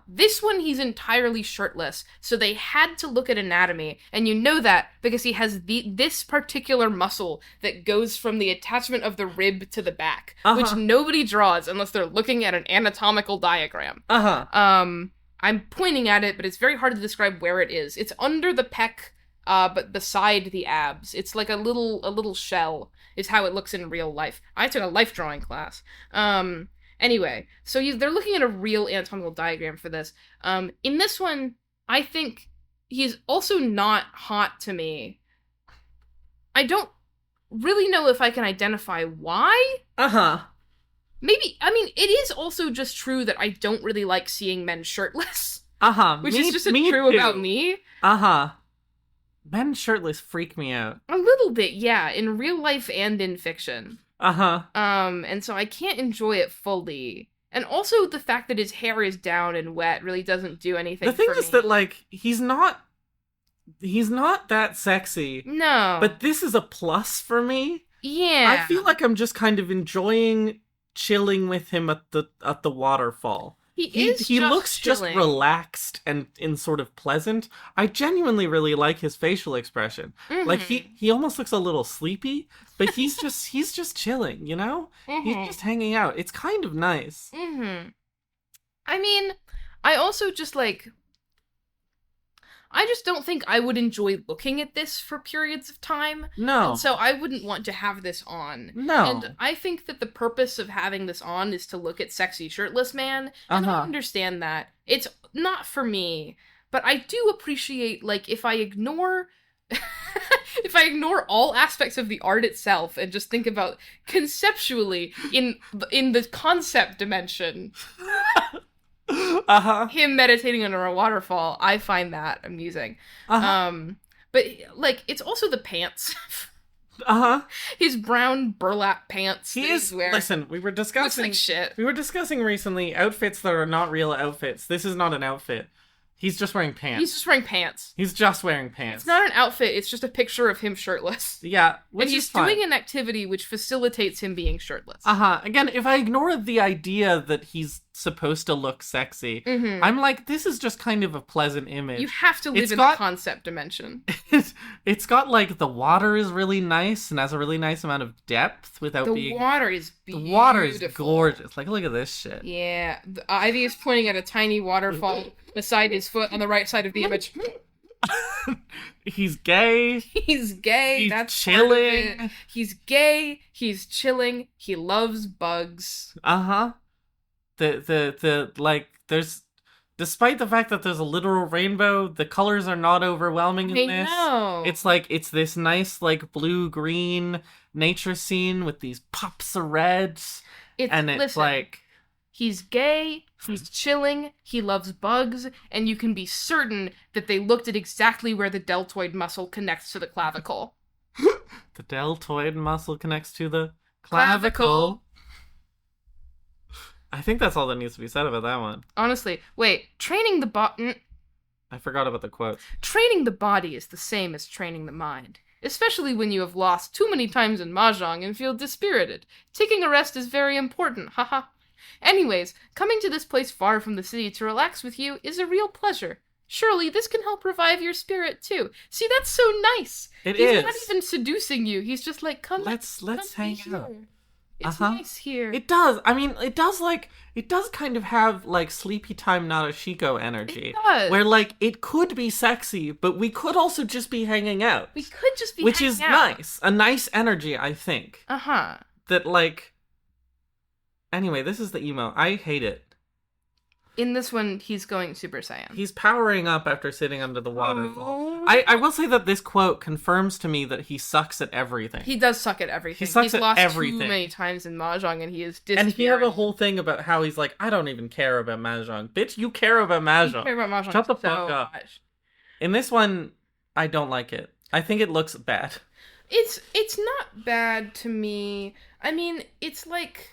This one, he's entirely shirtless, so they had to look at anatomy, and you know that because he has this particular muscle that goes from the attachment of the rib to the back, which nobody draws unless they're looking at an anatomical diagram. I'm pointing at it, but it's very hard to describe where it is. It's under the pec, but beside the abs. It's like a little shell is how it looks in real life. I took a life drawing class. Anyway, so they're looking at a real anatomical diagram for this. In this one, I think he's also not hot to me. I don't really know if I can identify why. Maybe, I mean, it is also just true that I don't really like seeing men shirtless. Which is just true about me. Men shirtless freak me out. A little bit, yeah, in real life and in fiction. And so I can't enjoy it fully. And also the fact that his hair is down and wet really doesn't do anything for me. The thing is that, like, he's not that sexy. No. But this is a plus for me. Yeah. I feel like I'm just kind of enjoying chilling with him at the waterfall. He looks just relaxed and sort of pleasant. I genuinely really like his facial expression. Like he almost looks a little sleepy, but he's just chilling, you know? He's just hanging out. It's kind of nice. I mean, I also just I just don't think I would enjoy looking at this for periods of time. No. And so I wouldn't want to have this on. No. And I think that the purpose of having this on is to look at sexy shirtless man. And I understand that. It's not for me. But I do appreciate, like, if I ignore all aspects of the art itself and just think about conceptually in the concept dimension... him meditating under a waterfall, I find that amusing. But like, it's also the pants. His brown burlap pants. Listen, we were discussing looks like shit. We were discussing recently outfits that are not real outfits. This is not an outfit. He's just wearing pants. He's just wearing pants. It's not an outfit, it's just a picture of him shirtless. Yeah, and he's doing an activity which facilitates him being shirtless. Again, if I ignore the idea that he's supposed to look sexy, I'm like, this is just kind of a pleasant image. You have to live in the concept dimension. It's got, like, the water is really nice and has a really nice amount of depth without being... The water is beautiful. The water is gorgeous. Like, look at this shit. Yeah. Ivy is pointing at a tiny waterfall beside his foot on the right side of the image. He's gay. He's gay. He's That's chilling. He's gay. He's chilling. He loves bugs. There's, despite the fact that there's a literal rainbow, the colors are not overwhelming in this. Know. It's this nice, like, blue-green nature scene with these pops of reds. It's like... He's gay, he's chilling, he loves bugs, and you can be certain that they looked at exactly where the deltoid muscle connects to the clavicle. The deltoid muscle connects to the clavicle. I think that's all that needs to be said about that one. Honestly, wait, training the body... I forgot about the quote. Training the body is the same as training the mind. Especially when you have lost too many times in Mahjong and feel dispirited. Taking a rest is very important, haha. Anyways, coming to this place far from the city to relax with you is a real pleasure. Surely this can help revive your spirit too. See, that's so nice. He's not even seducing you. He's just like, let's hang out. It's nice here. It does. I mean, it does kind of have, like, Sleepy Time Narashiko energy. It does. Where, like, it could be sexy, but we could also just be hanging out. We could just be hanging out. Which is nice. A nice energy, I think. That, like... Anyway, this is the emo. I hate it. In this one, he's going Super Saiyan. He's powering up after sitting under the waterfall. I will say that this quote confirms to me that he sucks at everything. He does suck at everything. He sucks He's at lost everything. too many times in Mahjong, and he is And he had a disappearing. whole thing about how he's like, I don't even care about Mahjong. Bitch, you care about Mahjong. You care about Mahjong Shut the so fuck up. much. In this one, I don't like it. I think it looks bad. It's not bad to me. I mean, it's like...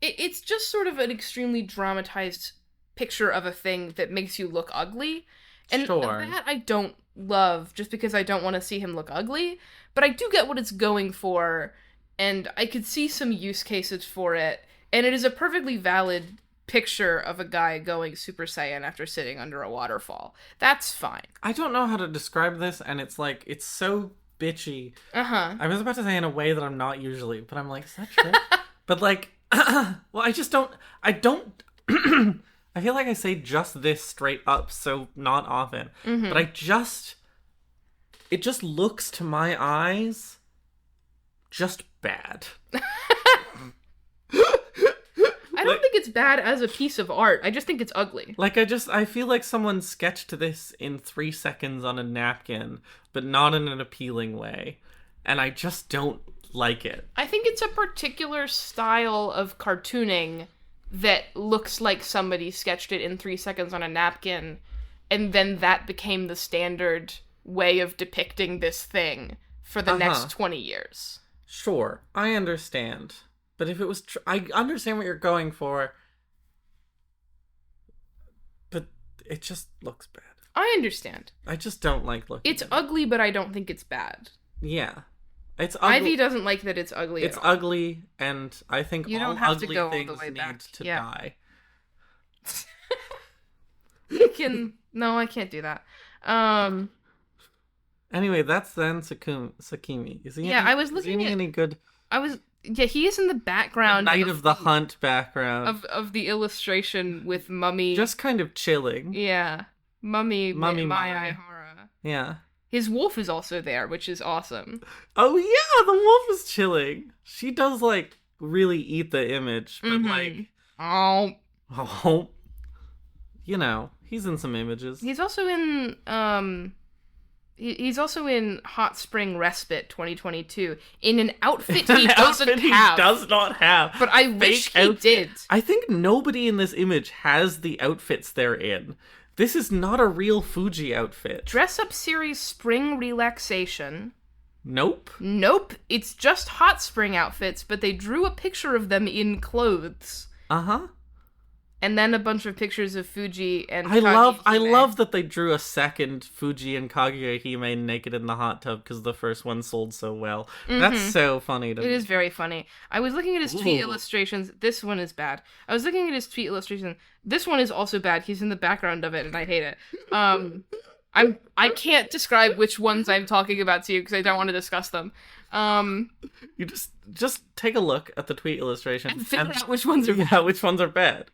It's just sort of an extremely dramatized picture of a thing that makes you look ugly. And Sure. that I don't love, just because I don't want to see him look ugly. But I do get what it's going for, and I could see some use cases for it. And it is a perfectly valid picture of a guy going Super Saiyan after sitting under a waterfall. That's fine. I don't know how to describe this, and it's like, it's so bitchy. Uh-huh. I was about to say in a way that I'm not usually, but I'm like, is that true? But like, well, I don't, I feel like I say just this straight up so not often, but it just looks to my eyes just bad. I don't think it's bad as a piece of art. I just think it's ugly. Like, I feel like someone sketched this in 3 seconds on a napkin, but not in an appealing way. And I just don't like it. I think it's a particular style of cartooning that looks like somebody sketched it in 3 seconds on a napkin, and then that became the standard way of depicting this thing for the next 20 years. Sure, I understand. But if it was... I understand what you're going for, but it just looks bad. I understand. I just don't like looking It's at it. ugly, but I don't think it's bad. Yeah. It's ugly. Ivy doesn't like that it's ugly It's at all. ugly, and I think You all don't have to ugly go all the things way need back. to Yeah. die. No, I can't do that. Anyway, that's Zan Tsukimi. Is he? Yeah, any, I was is he looking at- any good? Yeah, he is in the background Night of the Hunt background. of the illustration with Mummy. Just kind of chilling. Yeah. Mummy Mummy. Aihara. Yeah. His wolf is also there, which is awesome. Oh yeah, the wolf is chilling. She does like really eat the image, but Mhm. like, Oh. you know, he's in some images. He's also in he's also in Hot Spring Respite 2022 in an outfit he An doesn't outfit have. He does not have. But I wish Fake he outfit. did. I think nobody in this image has the outfits they're in. This is not a real Fuji outfit. Dress Up Series Spring Relaxation. Nope. Nope, it's just Hot Spring outfits, but they drew a picture of them in clothes. Uh-huh. And then a bunch of pictures of Fuji and I Kagehime. love that they drew a second Fuji and Kagehime naked in the hot tub because the first one sold so well. That's so funny to me. It is very funny. I was looking at his tweet Ooh. illustrations. This one is bad. I was looking at his tweet illustration. This one is also bad. He's in the background of it, and I hate it. I can't describe which ones I'm talking about to you because I don't want to discuss them. You just take a look at the tweet illustration And figure out which ones are yeah, which ones are bad.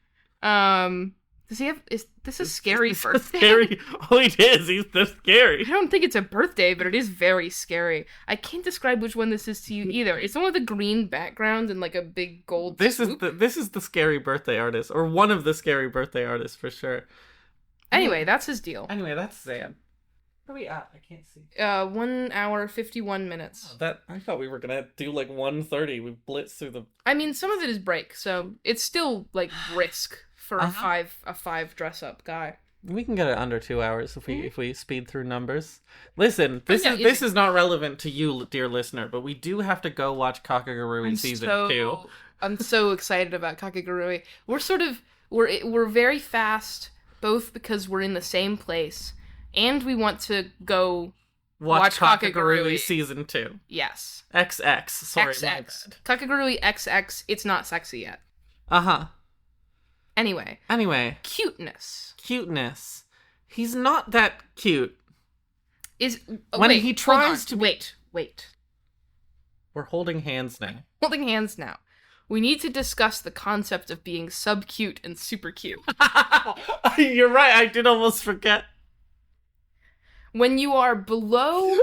Does he have? Is this a scary It's birthday? scary. Oh, it is. He's so scary. I don't think it's a birthday, but it is very scary. I can't describe which one this is to you either. It's the one with the green background and like a big gold. This swoop. is the scary birthday artist, or one of the scary birthday artists for sure. Anyway, that's his deal. Anyway, that's Zan. Where are we at? I can't see. 1 hour 51 minutes. That I thought we were gonna do like 1:30. We blitzed through the. I mean, some of it is break, so it's still like brisk for a five dress up guy. We can get it under 2 hours if we speed through numbers. Listen, this Yeah, this is not relevant to you, dear listener, but we do have to go watch Kakagurui season 2. I'm so excited about Kakagurui. We're very fast, both because we're in the same place, and we want to go Watch Kakagurui. Kakagurui season 2. Yes. XX. Sorry, my XX. bad. Kakagurui XX. It's not sexy yet. Uh-huh. Anyway, cuteness Cuteness. He's not that cute. is When wait, he hold tries on. to be- wait. We're holding hands now. Holding hands now. We need to discuss the concept of being sub-cute and super cute. You're right, I did almost forget. When you're below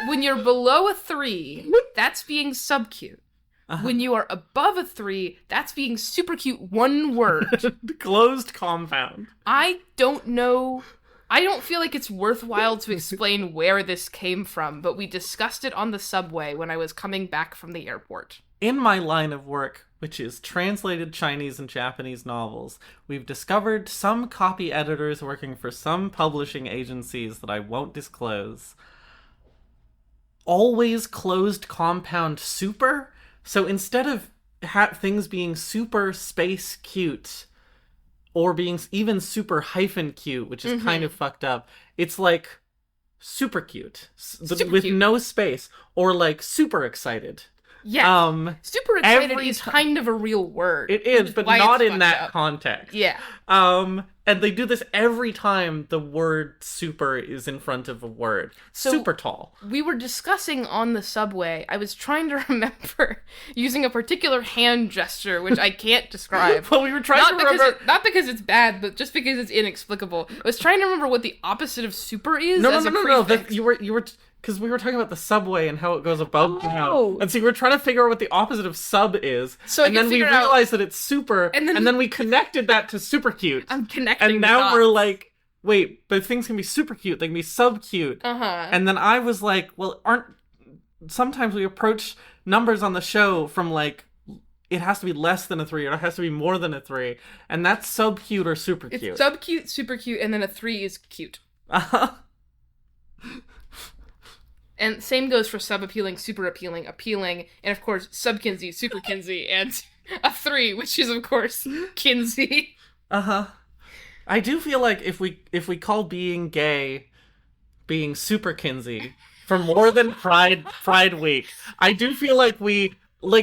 a 3, that's being sub-cute. When you are above a 3, that's being super cute, one word. Closed compound. I don't know I don't feel like it's worthwhile to explain where this came from, but we discussed it on the subway when I was coming back from the airport. In my line of work, which is translated Chinese and Japanese novels, we've discovered some copy editors working for some publishing agencies that I won't disclose always closed compound super. So instead of things being super space cute, or being even super hyphen cute, which is kind of fucked up, it's like super cute. With cute. no space. Or like super excited. Yeah. Super excited is kind of a real word. It is, but not in that context. Yeah. And they do this every time the word super is in front of a word. So super tall. We were discussing on the subway. I was trying to remember using a particular hand gesture, which I can't describe. Well, we were trying to remember... Not because it's bad, but just because it's inexplicable. I was trying to remember what the opposite of super is. No. You were... Because we were talking about the subway and how it goes above ground. And so we were trying to figure out what the opposite of sub is. And then we realized that it's super. And then we connected that to super cute. I'm connecting And now we're like, wait, but things can be super cute. They can be sub cute. And then I was like, well, sometimes we approach numbers on the show from like, it has to be less than a 3 or it has to be more than a 3. And that's sub cute or super cute. It's sub cute, super cute, and then a 3 is cute. And same goes for sub-appealing, super appealing, appealing, and of course, sub-Kinsey, super Kinsey, and a 3, which is of course Kinsey. I do feel like if we call being gay being super Kinsey for more than Pride Week, I do feel like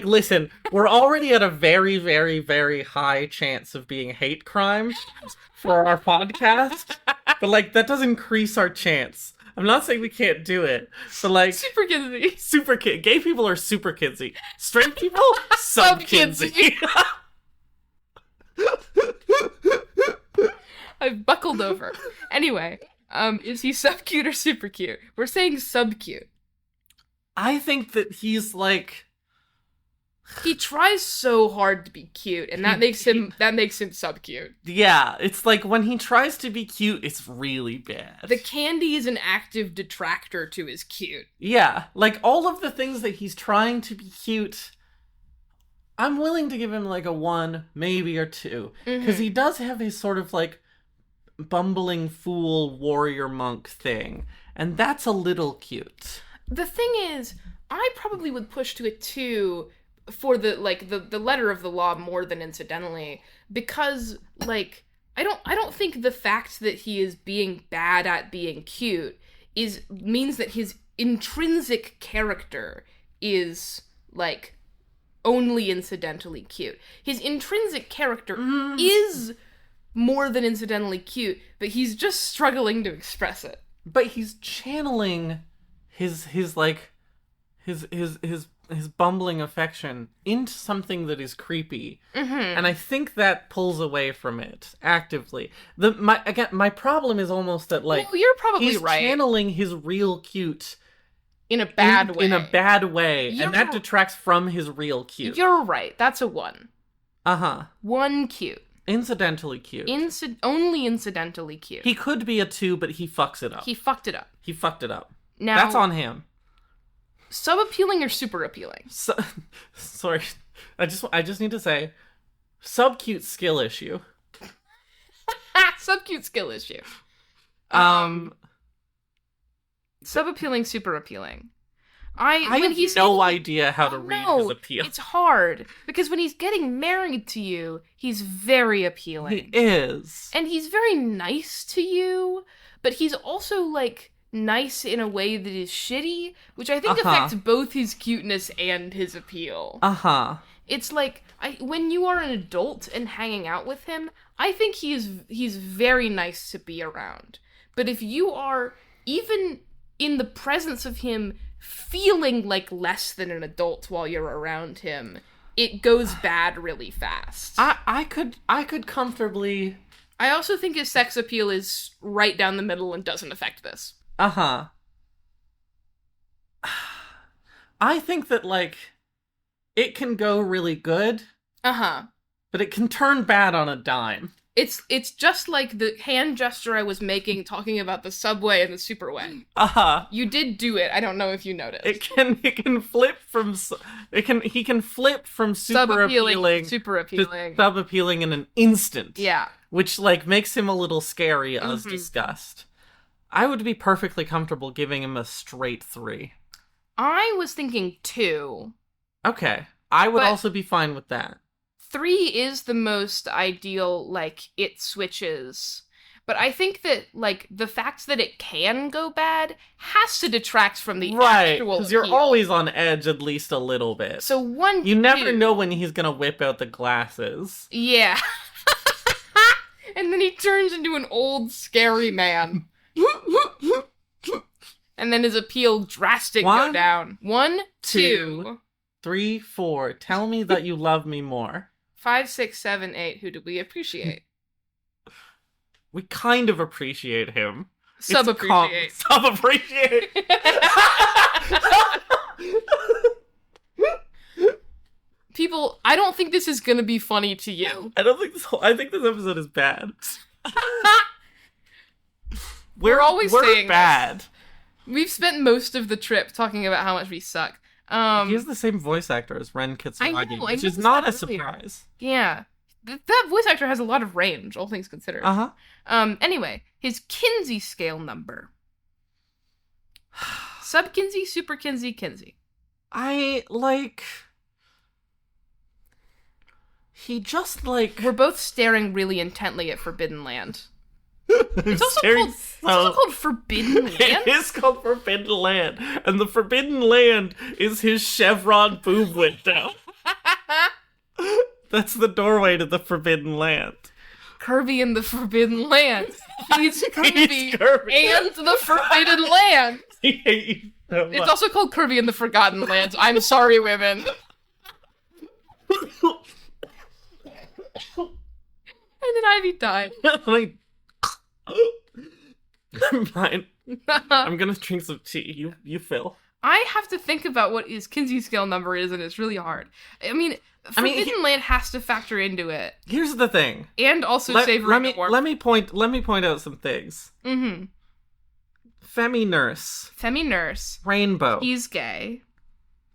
listen, we're already at a very, very, very high chance of being hate crimes for our podcast, but like that does increase our chance. I'm not saying we can't do it, but like... Super Kinsey. Gay people are super Kinsey. Straight people, sub-Kinsey. I've buckled over. Anyway, is he sub-cute or super cute? We're saying sub-cute. I think that he's like... He tries so hard to be cute, and that makes him sub-cute. Yeah, it's like when he tries to be cute, it's really bad. The candy is an active detractor to his cute. Yeah, like all of the things that he's trying to be cute, I'm willing to give him like a 1, maybe a 2. Because he does have his sort of like bumbling fool warrior monk thing, and that's a little cute. The thing is, I probably would push to a 2 for the letter of the law more than incidentally, because like I don't think the fact that he is being bad at being cute means that his intrinsic character is like only incidentally cute. His intrinsic character is more than incidentally cute, but he's just struggling to express it. But he's channeling his bumbling affection into something that is creepy. And I think that pulls away from it actively. My problem is almost that like, well, you're probably he's right. channeling his real cute in a bad way. In a bad way, and that detracts from his real cute. You're right. That's a 1. 1 cute. Incidentally cute. Only incidentally cute. He could be a 2, but he fucks it up. He fucked it up. Now, that's on him. Sub-appealing or super appealing? Sorry. I just need to say, sub-cute skill issue. Sub-cute skill issue. Sub-appealing, super appealing. I have no idea how to read his appeal. It's hard, because when he's getting married to you, he's very appealing. He is. And he's very nice to you, but he's also, like, nice in a way that is shitty, which I think affects both his cuteness and his appeal. It's like, when you are an adult and hanging out with him, I think he's very nice to be around. But if you are, even in the presence of him, feeling like less than an adult while you're around him, it goes bad really fast. I could comfortably... I also think his sex appeal is right down the middle and doesn't affect this. I think that, like, it can go really good. But it can turn bad on a dime. It's just like the hand gesture I was making talking about the subway and the superway. You did do it. I don't know if you noticed. It can flip from he can flip from super appealing to sub appealing in an instant. Yeah. Which like makes him a little scary as discussed. I would be perfectly comfortable giving him a straight 3. I was thinking 2. Okay. I would also be fine with that. 3 is the most ideal, like, it switches. But I think that, like, the fact that it can go bad has to detract from the actual because you're always on edge at least a little bit. So 1, you never know when he's gonna whip out the glasses. Yeah. And then he turns into an old, scary man. And then his appeal drastic go down. 1, 2, 3, 4. Tell me that you love me more. 5, 6, 7, 8. Who do we appreciate? We kind of appreciate him. Sub-appreciate. Sub-appreciate. People, I don't think this is gonna be funny to you. I think this episode is bad. We're always saying bad. This. We've spent most of the trip talking about how much we suck. He has the same voice actor as Ren Kitsuragi, which is not a surprise. Yeah. That voice actor has a lot of range, all things considered. Anyway, his Kinsey scale number. Sub Kinsey, Super Kinsey, Kinsey. He just, like... We're both staring really intently at Forbidden Land. It's also called Forbidden Land? It is called Forbidden Land. And the Forbidden Land is his chevron boob window. That's the doorway to the Forbidden Land. Kirby and the Forbidden Land. He's Kirby and the Forbidden Land. It's also called Kirby and the Forgotten Lands. I'm sorry, women. And then Ivy died. I'm fine. I'm gonna drink some tea. You fill. I have to think about what his Kinsey scale number is, and it's really hard. Forbidden Land has to factor into it. Here's the thing. And also savoring the warmth. Let me point out some things. Mm-hmm. Femi Nurse. Rainbow. He's gay.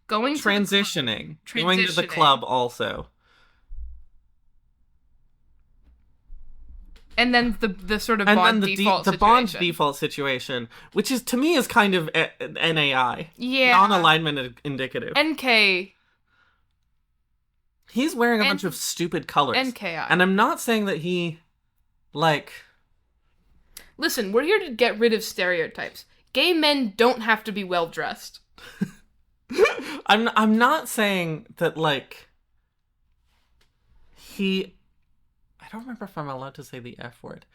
Transitioning. Going to the club also. And then the sort of Bond default situation, which is to me is kind of NAI. Yeah. Non-alignment indicative. NK. He's wearing a bunch of stupid colors. NKI. And I'm not saying that he, like... Listen, we're here to get rid of stereotypes. Gay men don't have to be well-dressed. I'm not saying that, like, he... I don't remember if I'm allowed to say the F word.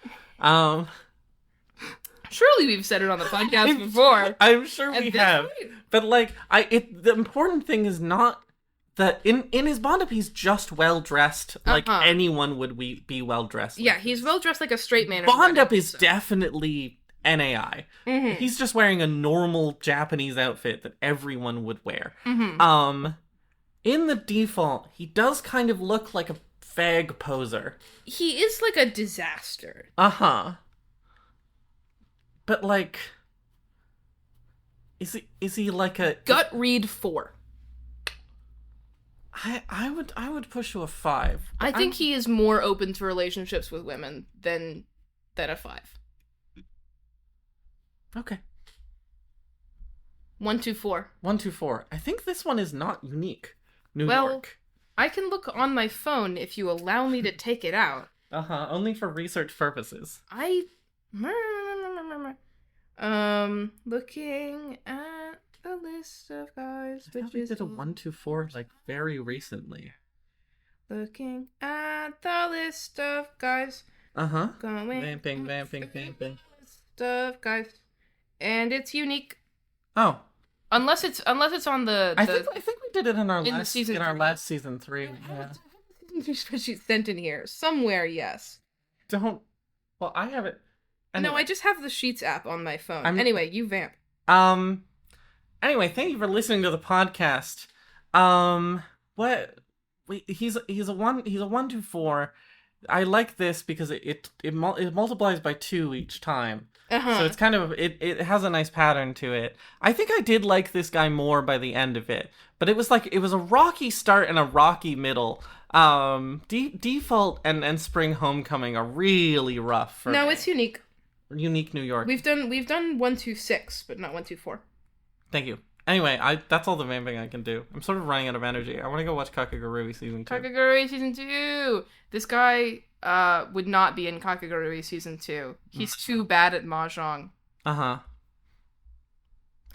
Surely we've said it on the podcast before. I'm sure we have. Point. But, like, the important thing is not that in his Bond-up, he's just well-dressed. Like, anyone would be well-dressed. Yeah, he's well-dressed like a straight man. Bond-up is definitely NAI. Mm-hmm. He's just wearing a normal Japanese outfit that everyone would wear. Mm-hmm. In the default, he does kind of look like a fag poser. He is like a disaster. But like, is he like a gut read 4? I would push to a 5. I think he is more open to relationships with women than a 5. Okay. 1, 2, 4. 1, 2, 4. I think this one is not unique. New York. I can look on my phone if you allow me to take it out. Only for research purposes. Looking at the list of guys, I thought we did a 1, 2, 4 like very recently. Looking at the list of guys. Going. Vamping. List of guys, and it's unique. Oh. Unless it's on the I think we did it in our last season 3. Yeah. Spreadsheet sent in here somewhere. Yes. Well, I have it. Anyway. No, I just have the Sheets app on my phone. Anyway, you vamp. Anyway, thank you for listening to the podcast. He's a 1 to 4, I like this because it multiplies by 2 each time. So it's kind of it has a nice pattern to it. I think I did like this guy more by the end of it, but it was a rocky start and a rocky middle. Default and Spring Homecoming are really rough for me. It's unique. Unique New York. We've done 126, but not 124. Thank you. Anyway, that's all the vamping I can do. I'm sort of running out of energy. I want to go watch Kakegurui season 2. Kakegurui season 2. This guy would not be in Kakegurui season 2. He's too bad at Mahjong.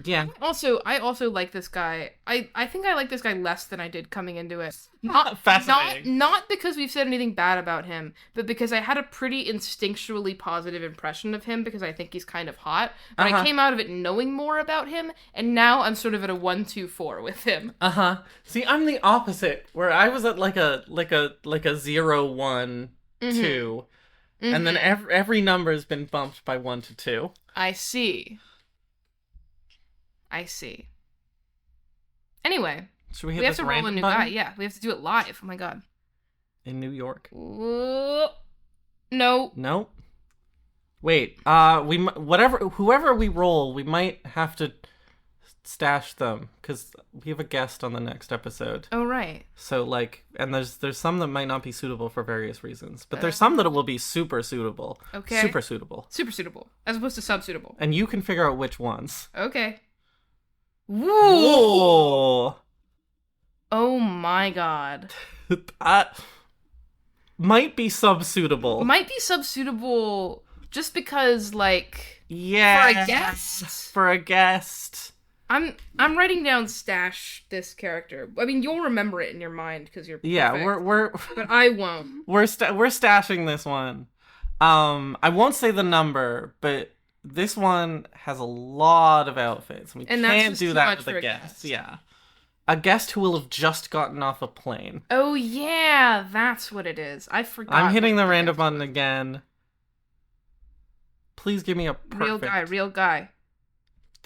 Yeah. I also like this guy. I think I like this guy less than I did coming into it. Fascinating. Not because we've said anything bad about him, but because I had a pretty instinctually positive impression of him because I think he's kind of hot. But I came out of it knowing more about him, and now I'm sort of at a 1-2-4 with him. See, I'm the opposite, where I was at like a 0, 1, 2, and then every number has been bumped by 1 to 2. I see. Anyway, should we have to roll a new button? guy. Yeah, we have to do it live. Oh my god. In New York. No. Wait. Whoever we roll, we might have to stash them because we have a guest on the next episode. Oh right. So and there's some that might not be suitable for various reasons, but there's some that will be super suitable. Okay. Super suitable, as opposed to sub-suitable. and you can figure out which ones. Okay. Whoa! Oh my god. That might be sub-suitable. Might be sub-suitable just because, Yeah. For a guest. For a guest. I'm writing down stash this character. I mean, you'll remember it in your mind because you're perfect, but I won't. We're stashing this one. I won't say the number, but this one has a lot of outfits. We can't do that with a guest. Yeah. A guest who will have just gotten off a plane. Oh, yeah. That's what it is. I forgot. I'm hitting the random button again. Please give me a perfect... Real guy.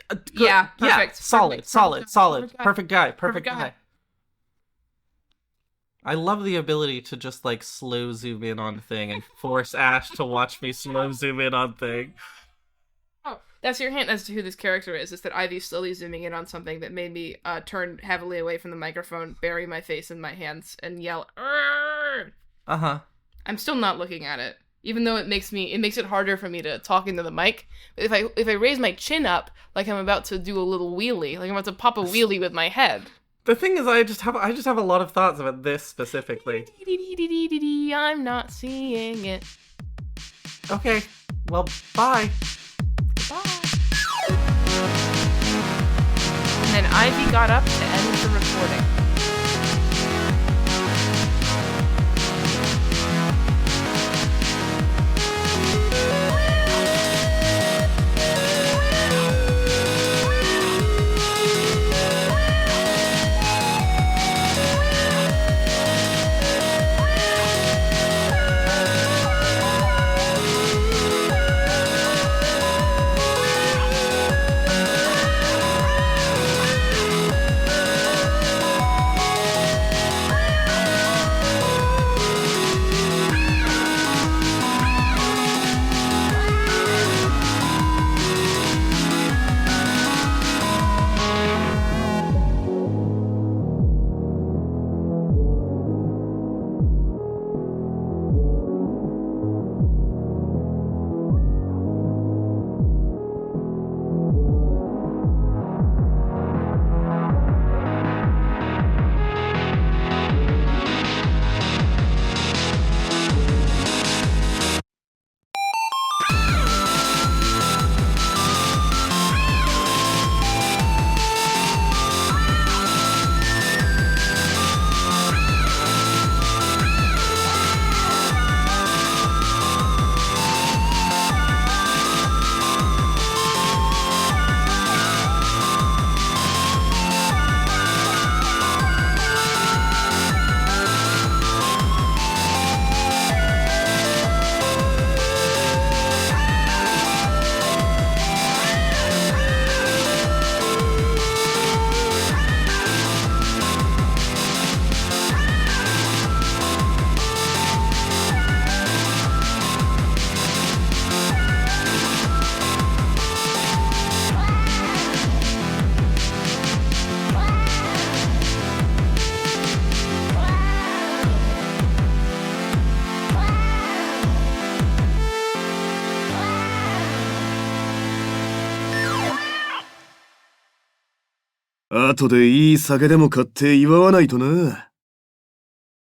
Good. Yeah, perfect. Yeah, solid. Perfect guy. Perfect guy. I love the ability to just, slow zoom in on thing and force Ash to watch me slow zoom in on thing. That's your hint as to who this character is that Ivy's slowly zooming in on something that made me turn heavily away from the microphone, bury my face in my hands, and yell, "Arr!" I'm still not looking at it, even though it makes it harder for me to talk into the mic. If I raise my chin up, like I'm about to do a little wheelie, like I'm about to pop a wheelie with my head. The thing is, I just have a lot of thoughts about this specifically. I'm not seeing it. Okay, well, bye. And then Ivy got up to end the recording. 後でいい酒でも買って祝わないとな。